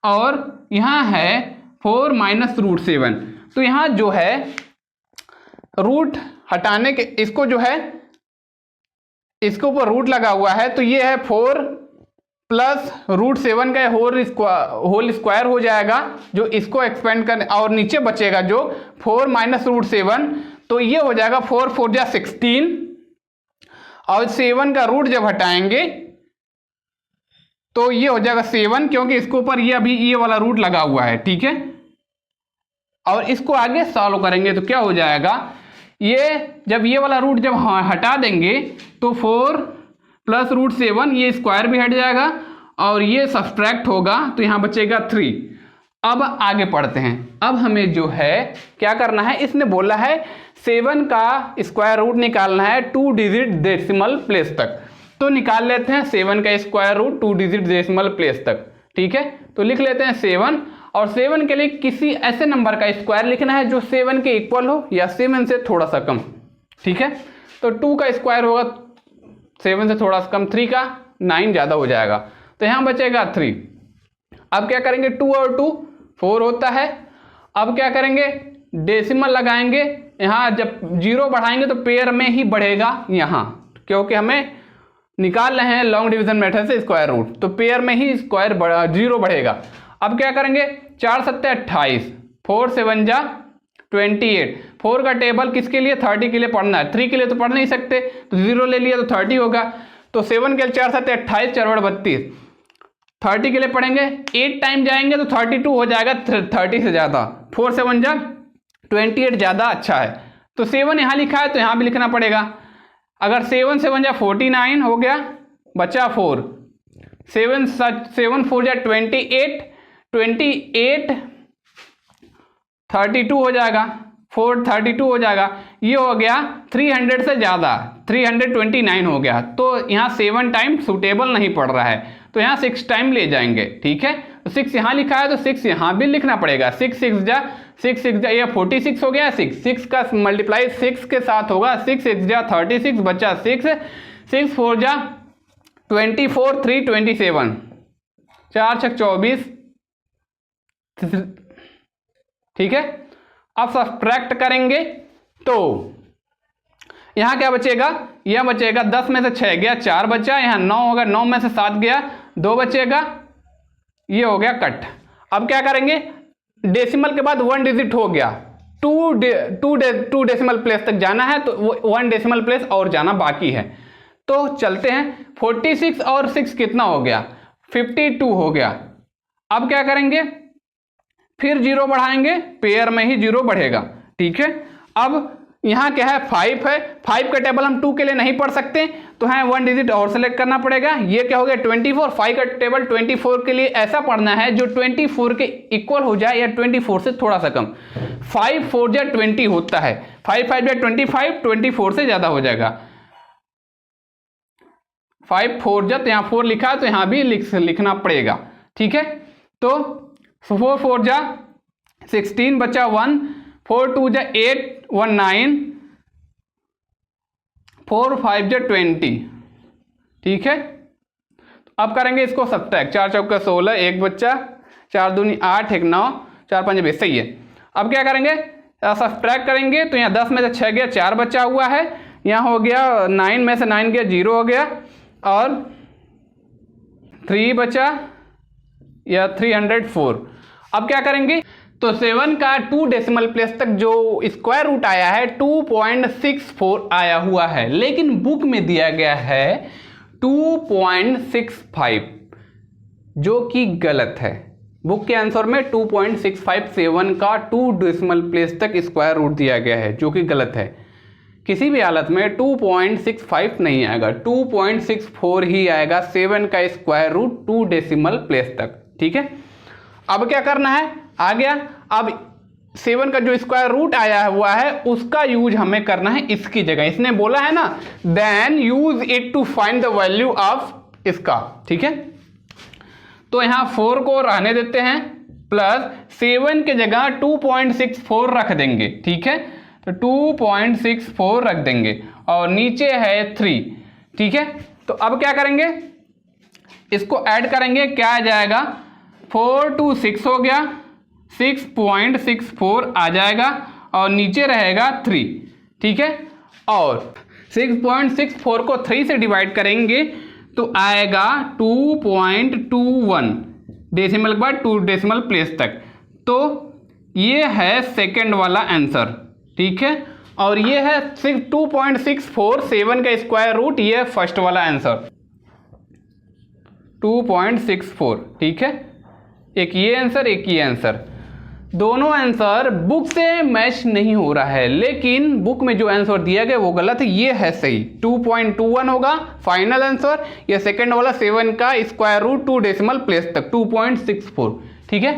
और यहाँ है 4 - √7। तो यहाँ जो है रूट हटाने के, इसको जो है इसके ऊपर रूट लगा हुआ है, तो ये है 4 + √7 का होल स्क्वायर हो जाएगा, जो इसको एक्सपेंड करने, और नीचे बचेगा जो 4 - √7, तो ये हो जाएगा 4 × 4 = 16, और 7 का रूट जब हटाएंगे तो ये हो जाएगा 7, क्योंकि इसके ऊपर ये अभी ये वाला रूट लगा हुआ है। ठीक है, और इसको आगे सॉल्व करेंगे तो क्या हो जाएगा, ये जब ये वाला रूट जब हटा देंगे तो 4 प्लस रूट 7, ये स्क्वायर भी हट जाएगा और ये सब्सट्रैक्ट होगा तो यहाँ बचेगा 3। अब आगे पढ़ते हैं। अब हमें जो है क्या करना है, इसने बोला है 7 का स्क्वायर रूट निकालना है 2 डिजिट डेसिमल प्लेस तक। तो निकाल लेते हैं 7 का square root 2 digit decimal place तक। ठीक है, तो लिख लेते हैं 7, और 7 के लिए किसी ऐसे नंबर का स्क्वायर लिखना है जो 7 के इक्वल हो या 7 से थोड़ा सा कम। ठीक है, तो 2 का स्क्वायर होगा 7 से थोड़ा सा कम, 3 का 9 ज़्यादा हो जाएगा, तो यहाँ बचेगा 3। अब क्या करेंगे, 2 और 2 4 होता है। अब क्या करेंगे, डेसिमल लगाएंगे, यहाँ जब 0 बढ़ाएंगे तो पेयर में ही बढ़ेगा यहाँ, क्योंकि हमें निकाल रहे हैं लॉन्ग डिवीजन मेथड से स्क्वायर रूट, तो पेयर में ही स्क्वायर 0 बढ़ेगा। अब क्या करेंगे, 4 7 28, 4 7 जा 28। 4 का टेबल किसके लिए, 30 के लिए पढ़ना है, 3 के लिए तो पढ़ नहीं सकते, तो 0 ले लिया तो 30 होगा। तो 7 के लिए 4 7 28, 4 32, 30 के लिए पढ़ेंगे, 8 टाइम जाएंगे तो 32 हो जाएगा 30 से ज़्यादा। 4 7 जा 28 ज़्यादा अच्छा है, तो 7 यहाँ लिखा है तो यहाँ भी लिखना पड़ेगा। अगर 7 7 जा 49 हो गया, बचा 4, 7 4 जा 28, 28 32 हो जाएगा, 4 32 हो जाएगा, ये हो गया 300 से ज़्यादा, 329 हो गया। तो यहाँ 7 टाइम सूटेबल नहीं पड़ रहा है, तो यहाँ 6 टाइम ले जाएंगे। ठीक है, तो 6 यहाँ लिखा है तो 6 यहाँ भी लिखना पड़ेगा। 6 6 जा 6 जा ये 46 हो गया, 6 का मल्टीप्लाई 6 के साथ होगा, 6 6 जा 36, बचा 6 6 4 जा 24, 3 27, 4 6 24। ठीक है, अब सब्ट्रैक्ट करेंगे तो यहाँ क्या बचेगा, यह बचेगा 10 में से 6 गया, 4 बचा, यहाँ 9 होगा, 9 में से 7 गया, 2 बचेगा, ये हो गया कट। अब क्या करेंगे, डेसिमल के बाद 1 डिजिट हो गया, 2 डेसिमल प्लेस तक जाना है, तो 1 डेसिमल प्लेस और जाना बाकी है। तो चलते हैं, 46 और 6 कितना हो गया, 52 हो गया। अब क्या करेंगे, फिर 0 बढ़ाएंगे, पेयर में ही 0 बढ़ेगा। ठीक है, अब यहाँ क्या है, 5 है, 5 का टेबल हम 2 के लिए नहीं पढ़ सकते, तो है 1 डिजिट और सेलेक्ट करना पड़ेगा। ये क्या हो गया, 24। 5 का टेबल 24 के लिए ऐसा पढ़ना है जो 24 के इक्वल हो जाए या 24 से थोड़ा सा कम। 5 4 जा 20 होता है, 5 5 जा 25, 24 से ज्यादा हो जाएगा। 5 4 जा, तो यहाँ 4 लिखा है तो यहाँ भी लिखना पड़ेगा। ठीक है, तो 4 4 जा 16, बचा 1, 4 2 जा 8, 1 9, 4 5 जा 20। ठीक है, अब करेंगे इसको सब्ट्रैक्ट, 4 चौका 16, 1 बच्चा, 4 दूनी 8, 1 9, 4 5 20, सही है। अब क्या करेंगे, सब्ट्रैक्ट करेंगे तो यहाँ 10 में से 6 गया, 4 बचा हुआ है, यहाँ हो गया 9 में से 9 गया, 0 हो गया, और 3 बचा या 304। अब क्या करेंगे, तो 7 का 2 डेसिमल प्लेस तक जो स्क्वायर रूट आया है 2.64 आया हुआ है, लेकिन बुक में दिया गया है 2.65, जो कि गलत है। बुक के आंसर में 2.65 7 का 2 डेसिमल प्लेस तक स्क्वायर रूट दिया गया है, जो कि गलत है। किसी भी हालत में 2.65 नहीं आएगा, 2.64 ही आएगा 7 का स्क्वायर रूट 2 डेसिमल प्लेस तक। ठीक है, अब क्या करना है, आ गया। अब 7 का जो स्क्वायर रूट आया हुआ है उसका यूज हमें करना है इसकी जगह। इसने बोला है ना, then use it to find the value of इसका। ठीक है, तो यहाँ 4 को रहने देते हैं, प्लस 7 के जगह 2.64 रख देंगे। ठीक है, तो 2.64 रख देंगे और नीचे है 3। ठीक है, तो अब क्या करेंगे, इसको ऐड करेंगे, क्या आ जाएगा, 4 2 6 हो गया, 6.64 आ जाएगा और नीचे रहेगा 3। ठीक है, और 6.64 को 3 से डिवाइड करेंगे तो आएगा 2.21 डेसिमल के बाद 2 डेसिमल प्लेस तक। तो ये है सेकंड वाला आंसर। ठीक है, और ये है 2.64 7 का स्क्वायर रूट, ये है फर्स्ट वाला आंसर 2.64। ठीक है, एक ये आंसर, एक ये आंसर। दोनों आंसर बुक से मैच नहीं हो रहा है, लेकिन बुक में जो आंसर दिया गया वो गलत है, ये है सही। 2.21 होगा फाइनल आंसर। ये सेकंड वाला 7 का स्क्वायर रूट 2 डेसिमल प्लेस तक 2.64, ठीक है।